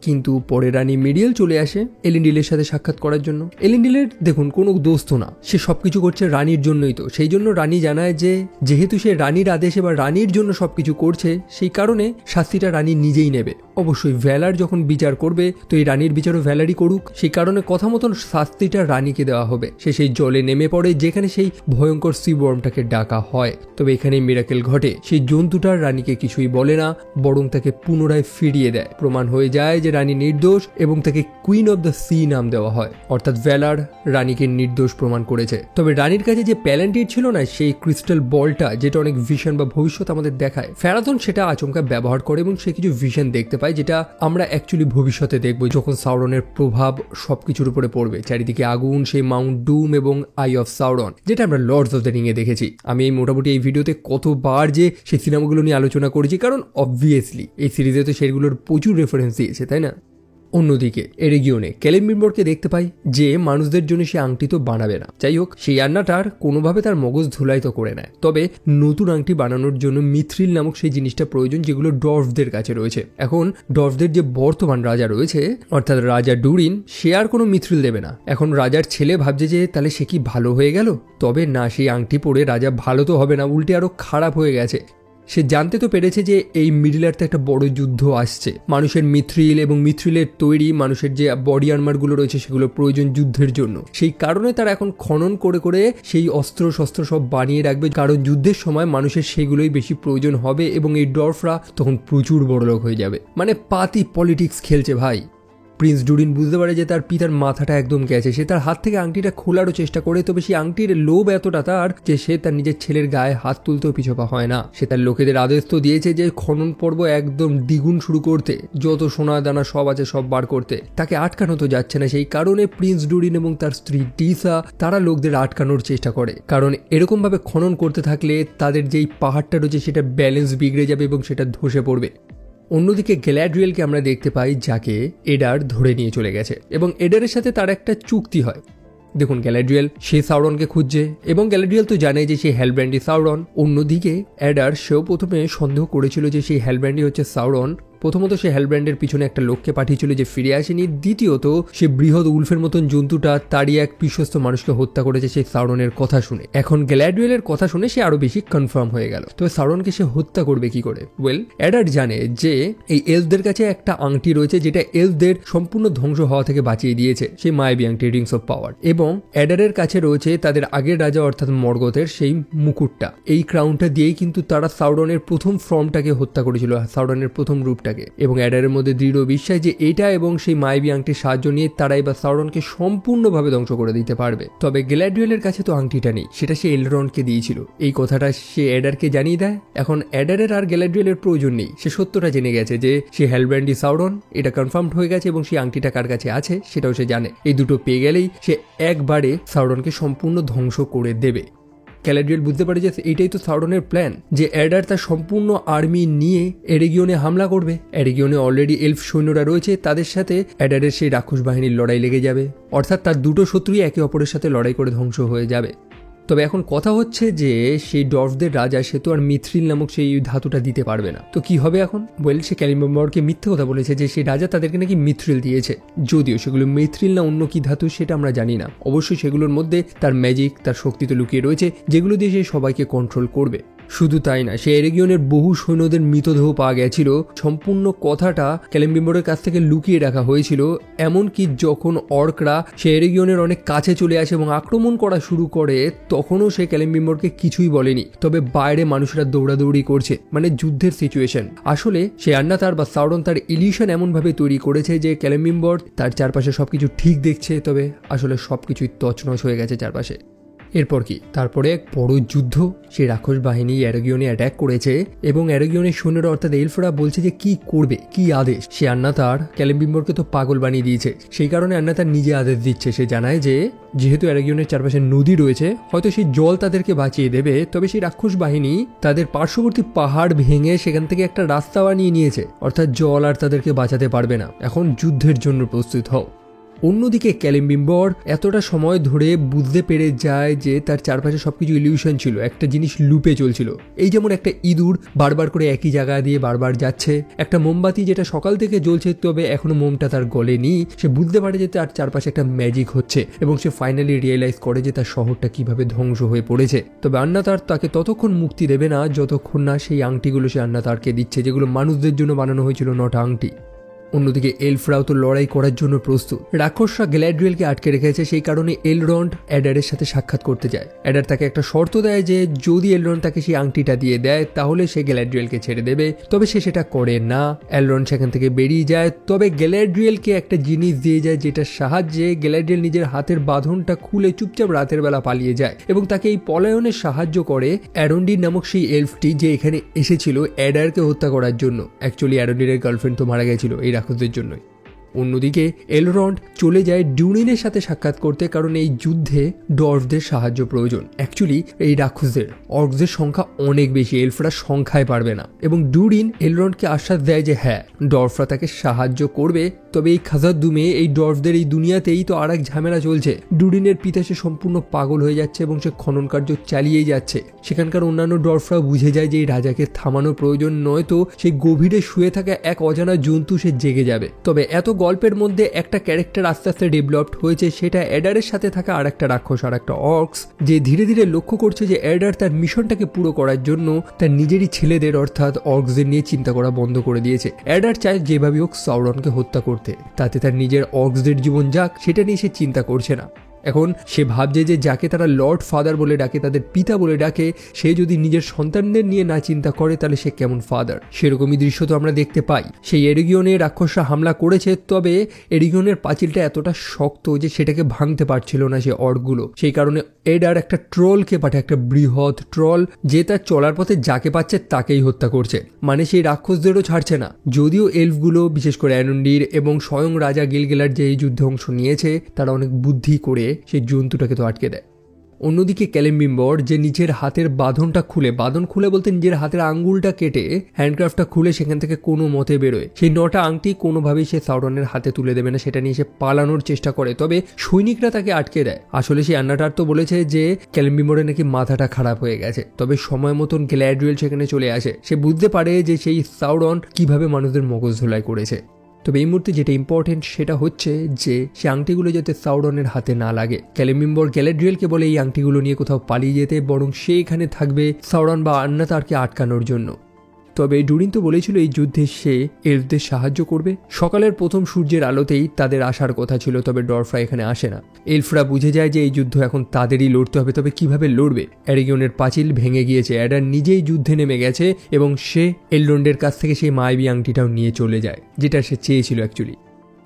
কিন্তু পরে রানী মেরিয়েল চলে আসে এলেন্ডিলের সাথে সাক্ষাৎ করার জন্য। এলেন্ডিলের দেখুন কোনো দোষ তো না, সে সবকিছু করছে রানীর জন্যই। তো সেই জন্য রানী জানায় যে যেহেতু সে রানীর আদেশে বা রানীর জন্য সবকিছু করছে সেই কারণে শাস্তিটা রানী নিজেই নেবে। অবশ্যই ভ্যালার যখন বিচার করবে তো এই রানীর বিচারও ভ্যালারই করুক, সেই কারণে কথা মতন শাস্তিটা রানীকে দেওয়া হবে। সে সেই জলে নেমে পড়ে যেখানে সেই ভয়ঙ্কর সি ওয়ার্মটাকে ডাকা হয়। তবে এখানে মিরাকেল ঘটে, সেই জন্তুটার রানীকে কিছুই বলে না, বরং তাকে পুনরায় ফিরিয়ে দেয়। প্রমাণ হয়ে যায় যে রানী নির্দোষ এবং তাকে কুইন অব দ্য সি নাম দেওয়া হয়, অর্থাৎ ভ্যালার রানীকে নির্দোষ প্রমাণ করেছে। তবে রানীর কাছে যে প্যালেন্টিড ছিল না, সেই ক্রিস্টাল বলটা যেটা অনেক ভিশন বা ভবিষ্যৎ আমাদের দেখায়, ফ্যারাথন সেটা আচমকা ব্যবহার করে এবং সে কিছু ভিশন দেখতে পায় যেটা আমরা অ্যাকচুয়ালি ভবিষ্যতে দেখবো যখন সাউরনের প্রভাব সবকিছুর উপরে পড়বে। চারিদিকে আগুন, সেই মাউন্ট ডুম এবং আই অফ সাউরন, যেটা আমরা লর্ডস অফ দ্য রিং এ দেখেছি। আমি এই মোটামুটি এই ভিডিওতে কতবার যে সেই সিনেমাগুলো নিয়ে আলোচনা করেছি, কারণ অবভিয়াসলি এই সিরিজে তো সেগুলোর প্রচুর রেফারেন্স দিয়েছে, তাই না? অন্যদিকে এরেগিওনে কেলেম্বিম্বরকে দেখতে পাই যে মানুষদের জন্য সে আংটি তো বানাবে না। যাই হোক, সেই আন্নাটার কোনোভাবে তার মগজ ধুলাই তো করে নেয়। তবে নতুন আংটি বানানোর জন্য মিথ্রিল নামক সেই জিনিসটা প্রয়োজন যেগুলো ডর্ফদের কাছে রয়েছে। এখন ডর্ফদের যে বর্তমান রাজা রয়েছে অর্থাৎ রাজা ডুরিন, সে আর কোনো মিথ্রিল দেবে না। এখন রাজার ছেলে ভাবছে যে তাহলে সে কি ভালো হয়ে গেল? তবে না, সেই আংটি পরে রাজা ভালো তো হবে না, উল্টে আরো খারাপ হয়ে গেছে। সে জানতে তো পেরেছে যে এই মিডল আর্থে একটা বড় যুদ্ধ আসছে। মানুষের মিথ্রিল এবং মিথ্রিলের তৈরি মানুষের যে বডি আর্মারগুলো রয়েছে সেগুলো প্রয়োজন যুদ্ধের জন্য। সেই কারণে তারা এখন খনন করে করে সেই অস্ত্র শস্ত্র সব বানিয়ে রাখবে, কারণ যুদ্ধের সময় মানুষের সেগুলোই বেশি প্রয়োজন হবে এবং এই ডর্ফরা তখন প্রচুর বড়লোক হয়ে যাবে। মানে পাতি পলিটিক্স খেলছে ভাই। প্রিন্স ডুরিন বুঝতে পারে যে তার পিতার মাথাটা একদম গেছে। সে তার হাত থেকে আংটিটা খোলারও চেষ্টা করে, তবে সেই আংটির লোভ এতটা তার যে সে তার নিজের ছেলের গায়ে হাত তুলতেও পিছপা হয় না। সে তার লোকেদের আদেশ তো দিয়েছে যে খনন পর্ব একদম দ্বিগুণ শুরু করতে, যত সোনা দানা সব আছে সব বার করতে। তাকে আটকানো তো যাচ্ছে না, সেই কারণে প্রিন্স ডুরিন এবং তার স্ত্রী ডিসা তারা লোকদের আটকানোর চেষ্টা করে। কারণ এরকম ভাবে খনন করতে থাকলে তাদের যেই পাহাড়টা রয়েছে সেটা ব্যালেন্স বিগড়ে যাবে এবং সেটা ধসে পড়বে। অন্যদিকে গ্যালাড্রিয়েলকে আমরা দেখতে পাই যাকে এডার ধরে নিয়ে চলে গেছে এবং এডারের সাথে তার একটা চুক্তি হয়। দেখুন, গ্যালাড্রিয়েল সে সাউরনকে খুঁজছে এবং গ্যালাড্রিয়েল তো জানে যে সেই হ্যালব্র্যান্ডি সাউরন। অন্যদিকে এডার সেও প্রথমে সন্দেহ করেছিল যে সেই হ্যালব্র্যান্ডি হচ্ছে সাউরন। প্রথমত সে হ্যালব্র্যান্ডের পিছনে একটা লোককে পাঠিয়েছিল যে ফিরে আসেনি। দ্বিতীয়ত সে বৃহৎ উলফের মতন জন্তুটা তারই এক বিশ্বস্ত মানুষকে হত্যা করেছে সেই সাউরনের কথা শুনে। এখন গ্যালাড্রিয়েলের কথা শুনে সে আরো বেশি কনফার্ম হয়ে গেল। তবে সাউরনকে সে হত্যা করবে কি করে? এডার জানে যে এই এলফদের কাছে একটা আংটি রয়েছে যেটা এলফদের সম্পূর্ণ ধ্বংস হওয়া থেকে বাঁচিয়ে দিয়েছে, সেই মায়াবী আংটি, রিংস অফ পাওয়ার। এবং এডারের কাছে রয়েছে তাদের আগের রাজা অর্থাৎ মর্গথের সেই মুকুটটা। এই ক্রাউনটা দিয়েই কিন্তু তারা সাউরনের প্রথম ফর্মটাকে হত্যা করেছিল, সাউরনের প্রথম রূপটা। এবং এডারের মধ্যে দৃঢ় বিশ্বাস যে এটা এবং সেই মায়াবী আংটির সাহায্য নিয়ে তারা এবার সাউরনকে সম্পূর্ণভাবে ধ্বংস করে দিতে পারবে। তবে গ্যালাড্রিয়েলের কাছে তো আংটিটা নেই, সেটা সে এলরন্ডকে দিয়েছিল। এই কথাটা সে এডারকে জানিয়ে দেয়। এখন এডারের আর গ্যালাড্রিয়েলের প্রয়োজন নেই, সে সত্যটা জেনে গেছে যে সে হ্যালব্র্যান্ডি সাউরন, এটা কনফার্মড হয়ে গেছে এবং সেই আংটিটা কার কাছে আছে সেটাও সে জানে। এই দুটো পেয়ে গেলেই সে একবারে সাউরনকে সম্পূর্ণ ধ্বংস করে দেবে। গ্যালাড্রিয়েল বুঝতে পারে যে এইটাই তো সাউরনের প্ল্যান, যে এডার তার সম্পূর্ণ আর্মি নিয়ে এরেগিওনে হামলা করবে। এরেগিওনে অলরেডি এলফ সৈন্যরা রয়েছে, তাদের সাথে এডারের সেই রাক্ষস বাহিনীর লড়াই লেগে যাবে। অর্থাৎ তার দুটো শত্রুই একে অপরের সাথে লড়াই করে ধ্বংস হয়ে যাবে। তবে এখন কথা হচ্ছে যে সেই ডর্ফদের রাজা সে তো আর মিথ্রিল নামক সেই ধাতুটা দিতে পারবে না, তো কি হবে এখন? সে ক্যালিম্বরকে মিথ্যে কথা বলেছে যে সেই রাজা তাদেরকে নাকি মিথ্রিল দিয়েছে, যদিও সেগুলো মিথ্রিল না অন্য কি ধাতু সেটা আমরা জানি না। অবশ্যই সেগুলোর মধ্যে তার ম্যাজিক, তার শক্তি তো লুকিয়ে রয়েছে, যেগুলো দিয়ে সে সবাইকে কন্ট্রোল করবে। শুধু তাই না, সে এরেগিয়নের বহু সৈন্যদের মৃতদেহ পাওয়া গেছিল। সম্পূর্ণ কথাটা ক্যালেম্বিম্বরের কাছ থেকে লুকিয়ে রাখা হয়েছিল, এমনকি যখন অর্করা সে এরেগিয়নের অনেক কাছে চলে আসে এবং আক্রমণ করা শুরু করে তখনও সে ক্যালেম্বিম্বরকে কিছুই বলেনি। তবে বাইরে মানুষরা দৌড়াদৌড়ি করছে, মানে যুদ্ধের সিচুয়েশন। আসলে সে আন্নাতার বা সাউরন তার ইলিউশন এমনভাবে তৈরি করেছে যে ক্যালেম্বিম্বর তার চারপাশে সবকিছু ঠিক দেখছে, তবে আসলে সবকিছুই তছনছ হয়ে গেছে চারপাশে। এরপর কি? তারপরে এক বড় যুদ্ধ। সেই রাক্ষস বাহিনী এরেগিয়নে অ্যাটাক করেছে এবং এরেগিয়নের সৈন্যরা অর্থাৎ এলফরা বলছে যে কি করবে, কি আদেশ। সে আন্নাতার ক্যালেম্বিম্বরকে তো পাগল বানিয়ে দিয়েছে, সেই কারণে আন্নাতার নিজে আদেশ দিচ্ছে। সে জানায় যে যেহেতু এরেগিয়নের চারপাশে নদী রয়েছে, হয়তো সেই জল তাদেরকে বাঁচিয়ে দেবে, তবে সেই রাক্ষস বাহিনী তাদের পার্শ্ববর্তী পাহাড় ভেঙে সেখান থেকে একটা রাস্তা বানিয়ে নিয়েছে, অর্থাৎ জল আর তাদেরকে বাঁচাতে পারবে না। এখন যুদ্ধের জন্য প্রস্তুত হও। অন্যদিকে ক্যালেম্বিম্বর এতটা সময় ধরে বুঝতে পেরে যায় যে তার চারপাশে সবকিছু ইলিউশন ছিল, একটা জিনিস লুপে চলছিল। এই যেমন একটা ইঁদুর বারবার করে একই জায়গা দিয়ে বারবার যাচ্ছে, একটা মোমবাতি যেটা সকাল থেকে জ্বলছে তবে এখনো মোমটা তার গলেনি। সে বুঝতে পারে যে তার চারপাশে একটা ম্যাজিক হচ্ছে এবং সে ফাইনালি রিয়েলাইজ করে যে তার শহরটা কিভাবে ধ্বংস হয়ে পড়েছে। তবে আন্নাতার তাকে ততক্ষণ মুক্তি দেবে না যতক্ষণ না সেই আংটিগুলো সে আন্নাতারকে দিচ্ছে, যেগুলো মানুষদের জন্য বানানো হয়েছিল, 9টা আংটি। অন্যদিকে এলফরাও তো লড়াই করার জন্য প্রস্তুত। রাক্ষসরা গ্যালাড্রিয়েলকে আটকে রেখেছে, সেই কারণে এলরন্ড অ্যাডারের সাথে সাক্ষাৎ করতে যায়। অ্যাডার তাকে একটা শর্ত দেয় যে যদি এলরন্ড তাকে সেই আংটিটা দিয়ে দেয় তাহলে সে গ্যালাড্রিয়েলকে ছেড়ে দেবে, তবে সে সেটা করে না। এলরন্ড সেখান থেকে বেরিয়ে যায়, তবে গ্যালাড্রিয়েলকে একটা জিনিস দিয়ে যায় যেটার সাহায্যে গ্যালাড্রিয়েল নিজের হাতের বাঁধনটা খুলে চুপচাপ রাতের বেলা পালিয়ে যায় এবং তাকে এই পলায়নে সাহায্য করে অ্যারন্ডির নামক সেই এলফটি, যে এখানে এসেছিল অ্যাডারকে হত্যা করার জন্য। অ্যাকচুয়ালি অ্যারন্ডিরের গার্লফ্রেন্ড তো মারা গেছিল এই রাক্ষসদের জন্যই। অন্যদিকে এলরন্ড চলে যায় ডিউরিনের সাথে সাক্ষাৎ করতে, কারণ এই যুদ্ধে ডর্ফদের সাহায্য প্রয়োজন। অ্যাকচুয়ালি এই রাক্ষসদের অর্কদের সংখ্যা অনেক বেশি, এলফরা সংখ্যায় পারবে না, এবং ডিউরিন এলরন্ডকে আশ্বাস দেয় যে হ্যাঁ ডর্ফরা তাকে সাহায্য করবে। তবে এই খাজাদ্দুমে এই ডর্ফদের এই দুনিয়াতেই তো আর এক ঝামেলা চলছে। ডিউরিনের পিতা সে সম্পূর্ণ পাগল হয়ে যাচ্ছে এবং সে খনন কার্য চালিয়েই যাচ্ছে। সেখানকার অন্যান্য ডর্ফরা বুঝে যায় যে এই রাজাকে থামানো প্রয়োজন, নয়তো সেই গভীরে শুয়ে থাকা এক অজানা জন্তু সে জেগে যাবে। তবে এত গল্পের মধ্যে একটা ক্যারেক্টার আস্তে আস্তে ডেভেলপড হয়েছে, সেটা অ্যাডারের সাথে থাকা আর একটা রাক্ষস, আর একটা অর্কস, যে ধীরে ধীরে লক্ষ্য করছে যে অ্যাডার তার মিশনটাকে পুরো করার জন্য তার নিজেরই ছেলেদের অর্থাৎ অর্কসদের নিয়ে চিন্তা করা বন্ধ করে দিয়েছে। অ্যাডার চায় যেভাবে হোক সাউরনকে হত্যা করতে, তাতে তার নিজের অর্কসদের জীবন যাক, সেটা নিয়ে সে চিন্তা করছে না। এখন সে ভাবছে যে যাকে তারা লর্ড ফাদার বলে ডাকে, তাদের পিতা বলে ডাকে, সে যদি নিজের সন্তানদের নিয়ে না চিন্তা করে তাহলে সে কেমন ফাদার? সেরকমই দৃশ্য তো আমরা দেখতে পাই। সেই এরিগিয়নে রাক্ষসরা হামলা করেছে, তবে এরিগিয়নের পাঁচিলটা এতটা শক্ত যে সেটাকে ভাঙতে পারছিল না সে অর্কগুলো। সেই কারণে এডার একটা ট্রলকে পাঠায়, একটা বৃহৎ ট্রল, যে তার চলার পথে যাকে পাচ্ছে তাকেই হত্যা করছে, মানে সেই রাক্ষসদেরও ছাড়ছে না। যদিও এলফগুলো বিশেষ করে অ্যারন্ডির এবং স্বয়ং রাজা গিলগেলার যে এই যুদ্ধে অংশ নিয়েছে তারা অনেক বুদ্ধি করে সেই জন্তুটাকে তো আটকে দেয়। অন্যদিকে ক্যালেম্বিম্বর যে নিজের হাতের বাঁধনটা খুলে, বাঁধন খুলে বলতে নিজের হাতের আঙ্গুলটা কেটে হ্যান্ডক্রাফটটা খুলে সেখান থেকে কোনো মতে বেরোয়। সেই 9টা আংটি কোনোভাবেই সে সাউরনের হাতে তুলে দেবে না, সেটা নিয়ে সে পালানোর চেষ্টা করে, তবে সৈনিকরা তাকে আটকে দেয়। আসলে সেই আন্নাটার তো বলেছে যে ক্যালেম্বিম্বরের নাকি মাথাটা খারাপ হয়ে গেছে, তবে সময় মতন গ্যালাড্রিয়েল সেখানে চলে আসে। সে বুঝতে পারে যে সেই সাউরন কিভাবে মানুষদের মগজ ধোলাই করেছে। তবে এই মুহূর্তে যেটা ইম্পর্টেন্ট সেটা হচ্ছে যে সে আংটিগুলো যাতে সাউরনের হাতে না লাগে। ক্যালেম্বিম্বর গ্যালাড্রিয়েলকে বলে এই আংটিগুলো নিয়ে কোথাও পালিয়ে যেতে, বরং সে এখানে থাকবে সাউরন বা আন্নাতারকে আটকানোর জন্য। তবে ডুরিন তো বলেছিল এই যুদ্ধে সে এলফদের সাহায্য করবে। সকালের প্রথম সূর্যের আলোতেই তাদের আসার কথা ছিল, তবে ডর্ফরা এখানে আসে না। এলফরা বুঝে যায় যে এই যুদ্ধ এখন তাদেরই লড়তে হবে, তবে কিভাবে লড়বে? এরিগিয়নের পাঁচিল ভেঙে গিয়েছে, অ্যাডার নিজেই যুদ্ধে নেমে গেছে এবং সে এলরন্ডের কাছ থেকে সেই মায়াবী আংটিটাও নিয়ে চলে যায়, যেটা সে চেয়েছিল অ্যাকচুয়ালি।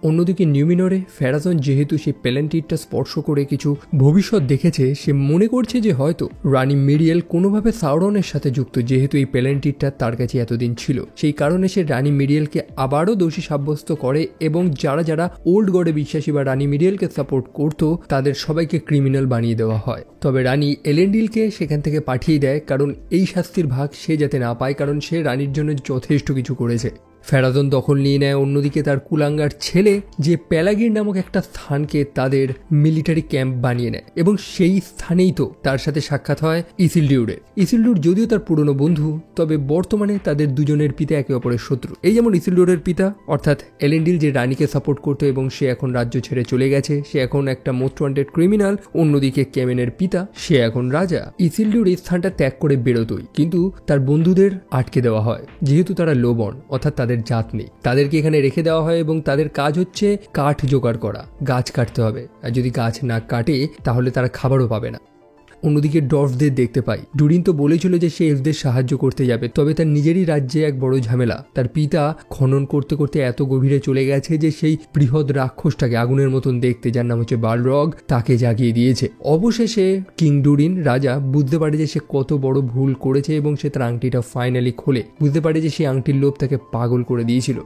অন্যদিকে নিউমিনরে ফ্যারাজন যেহেতু সেই প্যালেন্টিডটা স্পর্শ করে কিছু ভবিষ্যৎ দেখেছে, সে মনে করছে যে হয়তো রানী মিরিয়েল কোনোভাবে সাউরনের সাথে যুক্ত, যেহেতু এই প্যালেন্টিডটা তার কাছে এতদিন ছিল। সেই কারণে সে রানী মিরিয়েলকে আবারও দোষী সাব্যস্ত করে এবং যারা যারা ওল্ড গডে বিশ্বাসী বা রানী মিরিয়েলকে সাপোর্ট করত তাদের সবাইকে ক্রিমিনাল বানিয়ে দেওয়া হয়। তবে রানী এলেন্ডিলকে সেখান থেকে পাঠিয়ে দেয়, কারণ এই শাস্তির ভাগ সে যাতে না পায়, কারণ সে রানীর জন্য যথেষ্ট কিছু করেছে। ফেরাদন দখল নিয়ে নেয়। অন্যদিকে তার কুলাঙ্গার ছেলে যে প্যালাগির নামক একটা স্থানকে তাদের মিলিটারি ক্যাম্প বানিয়ে নেয় এবং সেই স্থানেই তো তার সাথে সাক্ষাৎ হয় ইসিলডিউরের। ইসিলডিউর যদিও তার পুরনো বন্ধু, তবে বর্তমানে তাদের দুজনের পিতা একে অপরের শত্রু। এই যেমন ইসিলডিউরের পিতা অর্থাৎ এলেন্ডিল যে রানীকে সাপোর্ট করতো এবং সে এখন রাজ্য ছেড়ে চলে গেছে, সে এখন একটা মোস্ট ওয়ান্টেড ক্রিমিনাল। অন্যদিকে কেমেনের পিতা, সে এখন রাজা। ইসিলডিউর এই স্থানটা ত্যাগ করে বেরোতোই, কিন্তু তার বন্ধুদের আটকে দেওয়া হয় যেহেতু তারা লোবর্ন অর্থাৎ তাদের জাত নেই। তাদেরকে এখানে রেখে দেওয়া হয় এবং তাদের কাজ হচ্ছে কাঠ জোগাড় করা, গাছ কাটতে হবে, আর যদি গাছ না কাটে তাহলে তারা খাবারও পাবে না। অন্যদিকে ডর্ফদের দেখতে পাই। ডুরিন তো বলেছিল যে সে এলফদের সাহায্য করতে যাবে, তবে তার নিজেরই রাজ্যে এক বড় ঝামেলা। তার পিতা খনন করতে করতে এত গভীরে চলে গেছে যে সেই বৃহৎ রাক্ষসটাকে আগুনের মতন দেখতে, যার নাম হচ্ছে বালরগ, তাকে জাগিয়ে দিয়েছে। অবশেষে কিং ডুরিন রাজা বুঝতে পারে যে সে কত বড় ভুল করেছে এবং সে তার আংটিটা ফাইনালি খোলে। বুঝতে পারে যে সেই আংটির লোভ তাকে পাগল করে দিয়েছিল।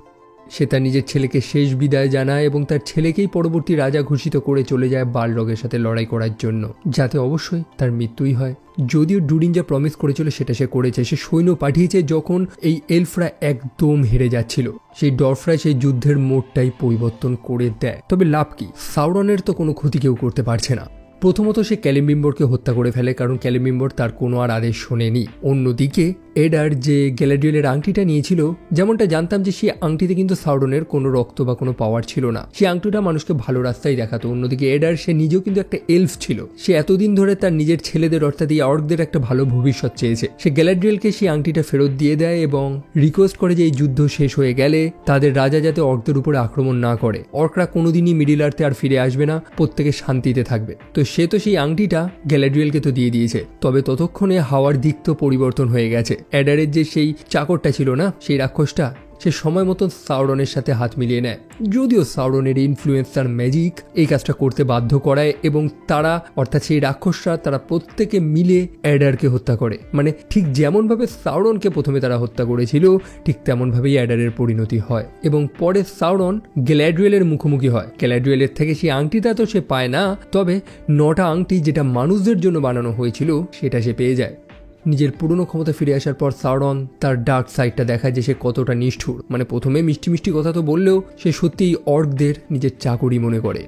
সে তার নিজের ছেলেকে শেষ বিদায় জানায় এবং তার ছেলেকেই পরবর্তী রাজা ঘোষিত করে চলে যায় বালরগের সাথে লড়াই করার জন্য, যাতে অবশ্যই তার মৃত্যুই হয়। যদিও ডুরিন যা প্রমিস করেছিল সেটা সে করেছে। সে সৈন্য পাঠিয়েছে যখন এই এলফরা একদম হেরে যাচ্ছিল। সেই ডর্ফরা সেই যুদ্ধের মোড়টাই পরিবর্তন করে দেয়। তবে লাভ কি? সাউরনের তো কোনো ক্ষতি কেউ করতে পারছে না। প্রথমত সে ক্যালিম্বিম্বরকে হত্যা করে ফেলে, কারণ ক্যালিম্বিম্বর তার কোনো আর আদেশ শোনেনি। অন্যদিকে এডার যে গ্যালাডিয়েলের আংটিটা নিয়েছিল, যেমনটা জানতাম যে সেই আংটিতে কিন্তু সাউরনের কোনো রক্ত বা কোনো পাওয়ার ছিল না। সেই আংটিটা মানুষকে ভালো রাস্তায় দেখাতো। অন্যদিকে এডার, সে নিজেও কিন্তু একটা এলফ ছিল। সে এতদিন ধরে তার নিজের ছেলেদের অর্থাৎ এই অর্কদের একটা ভালো ভবিষ্যৎ চেয়েছে। সে গ্যালাডিয়েলকে সেই আংটিটা ফেরত দিয়ে দেয় এবং রিকোয়েস্ট করে যে এই যুদ্ধ শেষ হয়ে গেলে তাদের রাজা যাতে অর্কদের উপরে আক্রমণ না করে। অর্করা কোনোদিনই মিডিল আর্থে আর ফিরে আসবে না, প্রত্যেকে শান্তিতে থাকবে। তো সে তো সেই আংটিটা গ্যালাডিয়েলকে তো দিয়ে দিয়েছে, তবে ততক্ষণে হাওয়ার দিক তো পরিবর্তন হয়ে গেছে। অ্যাডারের যে সেই চাকরটা ছিল না, সেই রাক্ষসটা, সে সময় মতো সাউরনের সাথে হাত মিলিয়ে নেয়। যদিও সাউরনের ইনফ্লুয়েন্স, তার ম্যাজিক এই কাজটা করতে বাধ্য করায় এবং তারা অর্থাৎ সেই রাক্ষসরা তারা প্রত্যেকে মিলে অ্যাডারকে হত্যা করে। মানে ঠিক যেমনভাবে সাউরনকে প্রথমে তারা হত্যা করেছিল, ঠিক তেমনভাবেই অ্যাডারের পরিণতি হয় এবং পরে সাউরন গ্যালাড্রিয়েলের মুখোমুখি হয়। গ্যালাড্রিয়েলের থেকে সেই আংটিটা তো সে পায় না, তবে 9টা আংটি যেটা মানুষদের জন্য বানানো হয়েছিল সেটা সে পেয়ে যায়। নিজের পুরনো ক্ষমতা ফিরে আসার পর সাউরন তার ডার্ক সাইডটা দেখায় যে সে কতটা নিষ্ঠুর। মানে প্রথমে মিষ্টি মিষ্টি কথা তো বললেও সে সত্যিই অর্কদের নিজের চাকরি মনে করে।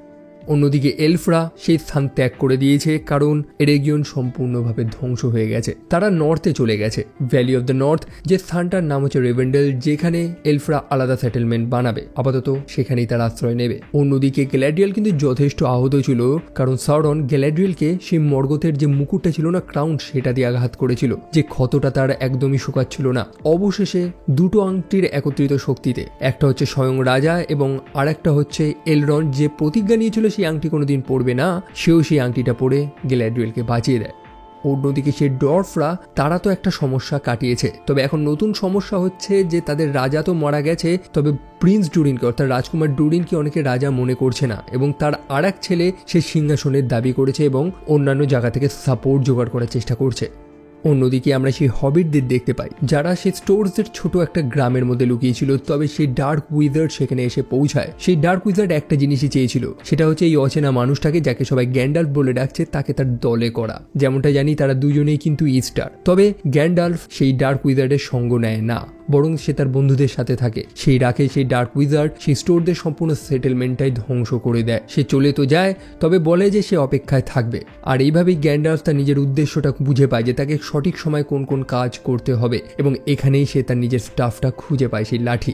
অন্যদিকে এলফরা সেই স্থান ত্যাগ করে দিয়েছে, কারণ এরেগিয়ন সম্পূর্ণভাবে ধ্বংস হয়ে গেছে। তারা নর্থে চলে গেছে, ভ্যালি অফ দ্য নর্থ, যে স্থানটার নাম হচ্ছে রেভেন্ডেল, যেখানে এলফরা আলাদা সেটেলমেন্ট বানাবে। আপাতত সেখানেই তারা আশ্রয় নেবে। অন্যদিকে গ্যালাডিয়েল কিন্তু যথেষ্ট আহত ছিল, কারণ সাউরন গ্যালাডিয়েলকে সেই মর্গথের যে মুকুটটা ছিল না, ক্রাউন, সেটা দিয়ে আঘাত করেছিল, যে ক্ষতটা তার একদমই শুকাচ্ছিল না। অবশেষে দুটো আংটির একত্রিত শক্তিতে, একটা হচ্ছে স্বয়ং রাজা এবং আর একটা হচ্ছে এলরন, যে প্রতিজ্ঞা নিয়েছিল সেই আংটি কোনোদিন পড়বে না, সেও সেই আংটিটা পরে গ্যালাড্রিয়েলকে বাঁচিয়ে দেয়। অন্যদিকে সেই ডর্ফরা, তারা তো একটা সমস্যা কাটিয়েছে, তবে এখন নতুন সমস্যা হচ্ছে যে তাদের রাজা তো মারা গেছে, তবে প্রিন্স ডুরিনকে অর্থাৎ রাজকুমার ডুরিনকে অনেকে রাজা মনে করছে না এবং তার আর এক ছেলে সে সিংহাসনের দাবি করেছে এবং অন্যান্য জায়গা থেকে সাপোর্ট জোগাড় করার চেষ্টা করছে। অন্যদিকে আমরা সেই হবিটদের দেখতে পাই, যারা সেই স্টোরসের ছোট একটা গ্রামের মধ্যে লুকিয়েছিল, তবে সেই ডার্ক উইজার্ড সেখানে এসে পৌঁছায়। সেই ডার্ক উইজার্ড একটা জিনিসই চেয়েছিল, সেটা হচ্ছে এই অচেনা মানুষটাকে, যাকে সবাই গ্যান্ডালফ বলে ডাকছে, তাকে তার দলে করা। যেমনটা জানি তারা দুজনেই কিন্তু ইস্টার, তবে গ্যান্ডালফ সেই ডার্ক উইজার্ডের সঙ্গ নেয় না, বরং সে তার বন্ধুদের সাথে থাকে। সেই রাখে সেই ডার্ক উইজার্ড সেই স্টোরদের সম্পূর্ণ সেটেলমেন্টটাই ধ্বংস করে দেয়। সে চলে তো যায়, তবে বলে যে সে অপেক্ষায় থাকবে। আর এইভাবেই গ্যান্ডালফ তার নিজের উদ্দেশ্যটা বুঝে পায় যে তাকে সঠিক সময় কোন কোন কাজ করতে হবে, এবং এখানেই সে তার নিজের স্টাফটা খুঁজে পায়, সেই লাঠি।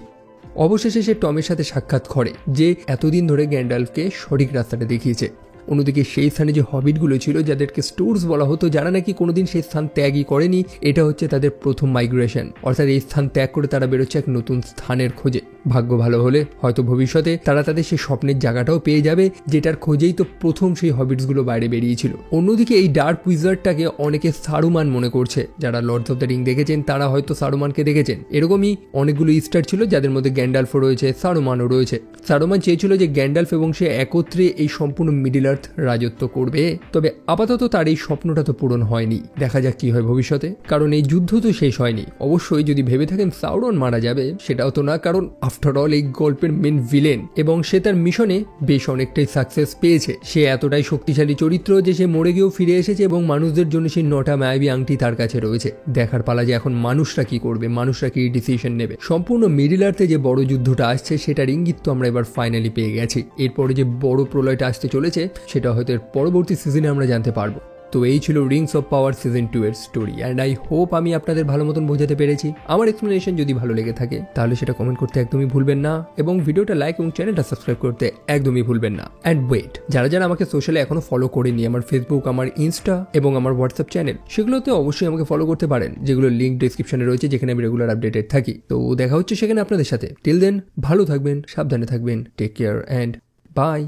অবশেষে সে টমের সাথে সাক্ষাৎ করে, যে এতদিন ধরে গ্যান্ডালফকে সঠিক রাস্তাটা দেখিয়েছে। অন্যদিকে সেই স্থানে যে হবিটগুলো ছিল, যাদেরকে স্টোরস বলা হতো, যারা নাকি কোনোদিন সেই স্থান ত্যাগই করেনি, এটা হচ্ছে তাদের প্রথম মাইগ্রেশন। অর্থাৎ এই স্থান ত্যাগ করে তারা বেরোচ্ছে এক নতুন স্থানের খোঁজে। ভাগ্য ভালো হলে হয়তো ভবিষ্যতে তারা তাদের সেই স্বপ্নের জায়গাটাও পেয়ে যাবে, যেটার খোঁজেই তো প্রথম সেই হবিটসগুলো বাইরে বেরিয়েছিল। অন্যদিকে এই ডার্ক উইজার্ডটাকে অনেকে সারুমান মনে করছে। যারা লর্ডস অফ দ্য রিং দেখেছেন তারা হয়তো সারুমানকে দেখেছেন। এরকমই অনেকগুলো ইস্টার ছিল, যাদের মধ্যে গ্যান্ডালফও রয়েছে, সারুমানও রয়েছে। সারুমান চেয়েছিল যে গ্যান্ডালফ এবং সে একত্রে এই সম্পূর্ণ মিডিল আর্থ রাজত্ব করবে, তবে আপাতত তার এই স্বপ্নটা তো পূরণ হয়নি। দেখা যাক কি হয় ভবিষ্যতে, কারণ এই যুদ্ধ তো শেষ হয়নি। অবশ্যই যদি ভেবে থাকেন সাউরন মারা যাবে, সেটাও তো না, কারণ আফটার অল এই গল্পের মেন ভিলেন এবং সে তার মিশনে বেশ অনেকটাই সাকসেস পেয়েছে। সে এতটাই শক্তিশালী চরিত্র যে সে মরে গিয়েও ফিরে এসেছে এবং মানুষদের জন্য সেই 9টা মায়াবী আংটি তার কাছে রয়েছে। দেখার পালা যে এখন মানুষরা কি করবে, মানুষরা কি ডিসিশন নেবে। সম্পূর্ণ মিডিল আর্থে যে বড় যুদ্ধটা আসছে সেটার ইঙ্গিত তো আমরা এবার ফাইনালি পেয়ে গেছি। এরপরে যে বড় প্রলয়টা আসতে চলেছে সেটা হয়তো এর পরবর্তী সিজনে আমরা জানতে পারবো। তো এই ছিল রিংস অফ পাওয়ার সিজন 2 এর স্টোরি অ্যান্ড আই হোপ আমি আপনাদের ভালো মতন বোঝাতে পেরেছি। আমার এক্সপ্লেনেশন যদি ভালো লেগে থাকে তাহলে সেটা কমেন্ট করতে একদমই ভুলবেন না এবং ভিডিওটা লাইক এবং চ্যানেলটা সাবস্ক্রাইব করতে একদমই ভুলবেন না। অ্যান্ড ওয়েট, যারা যারা আমাকে সোশ্যালে এখনো ফলো করেনি, আমার ফেসবুক, আমার ইনস্টা এবং আমার হোয়াটসঅ্যাপ চ্যানেল, সেগুলোতে অবশ্যই আমাকে ফলো করতে পারেন, যেগুলো লিঙ্ক ডিসক্রিপশনে রয়েছে, যেখানে আমি রেগুলার আপডেটেড থাকি। তো দেখা হচ্ছে সেখানে আপনাদের সাথে। টিল দেন ভালো থাকবেন, সাবধানে থাকবেন, টেক কেয়ার অ্যান্ড বাই।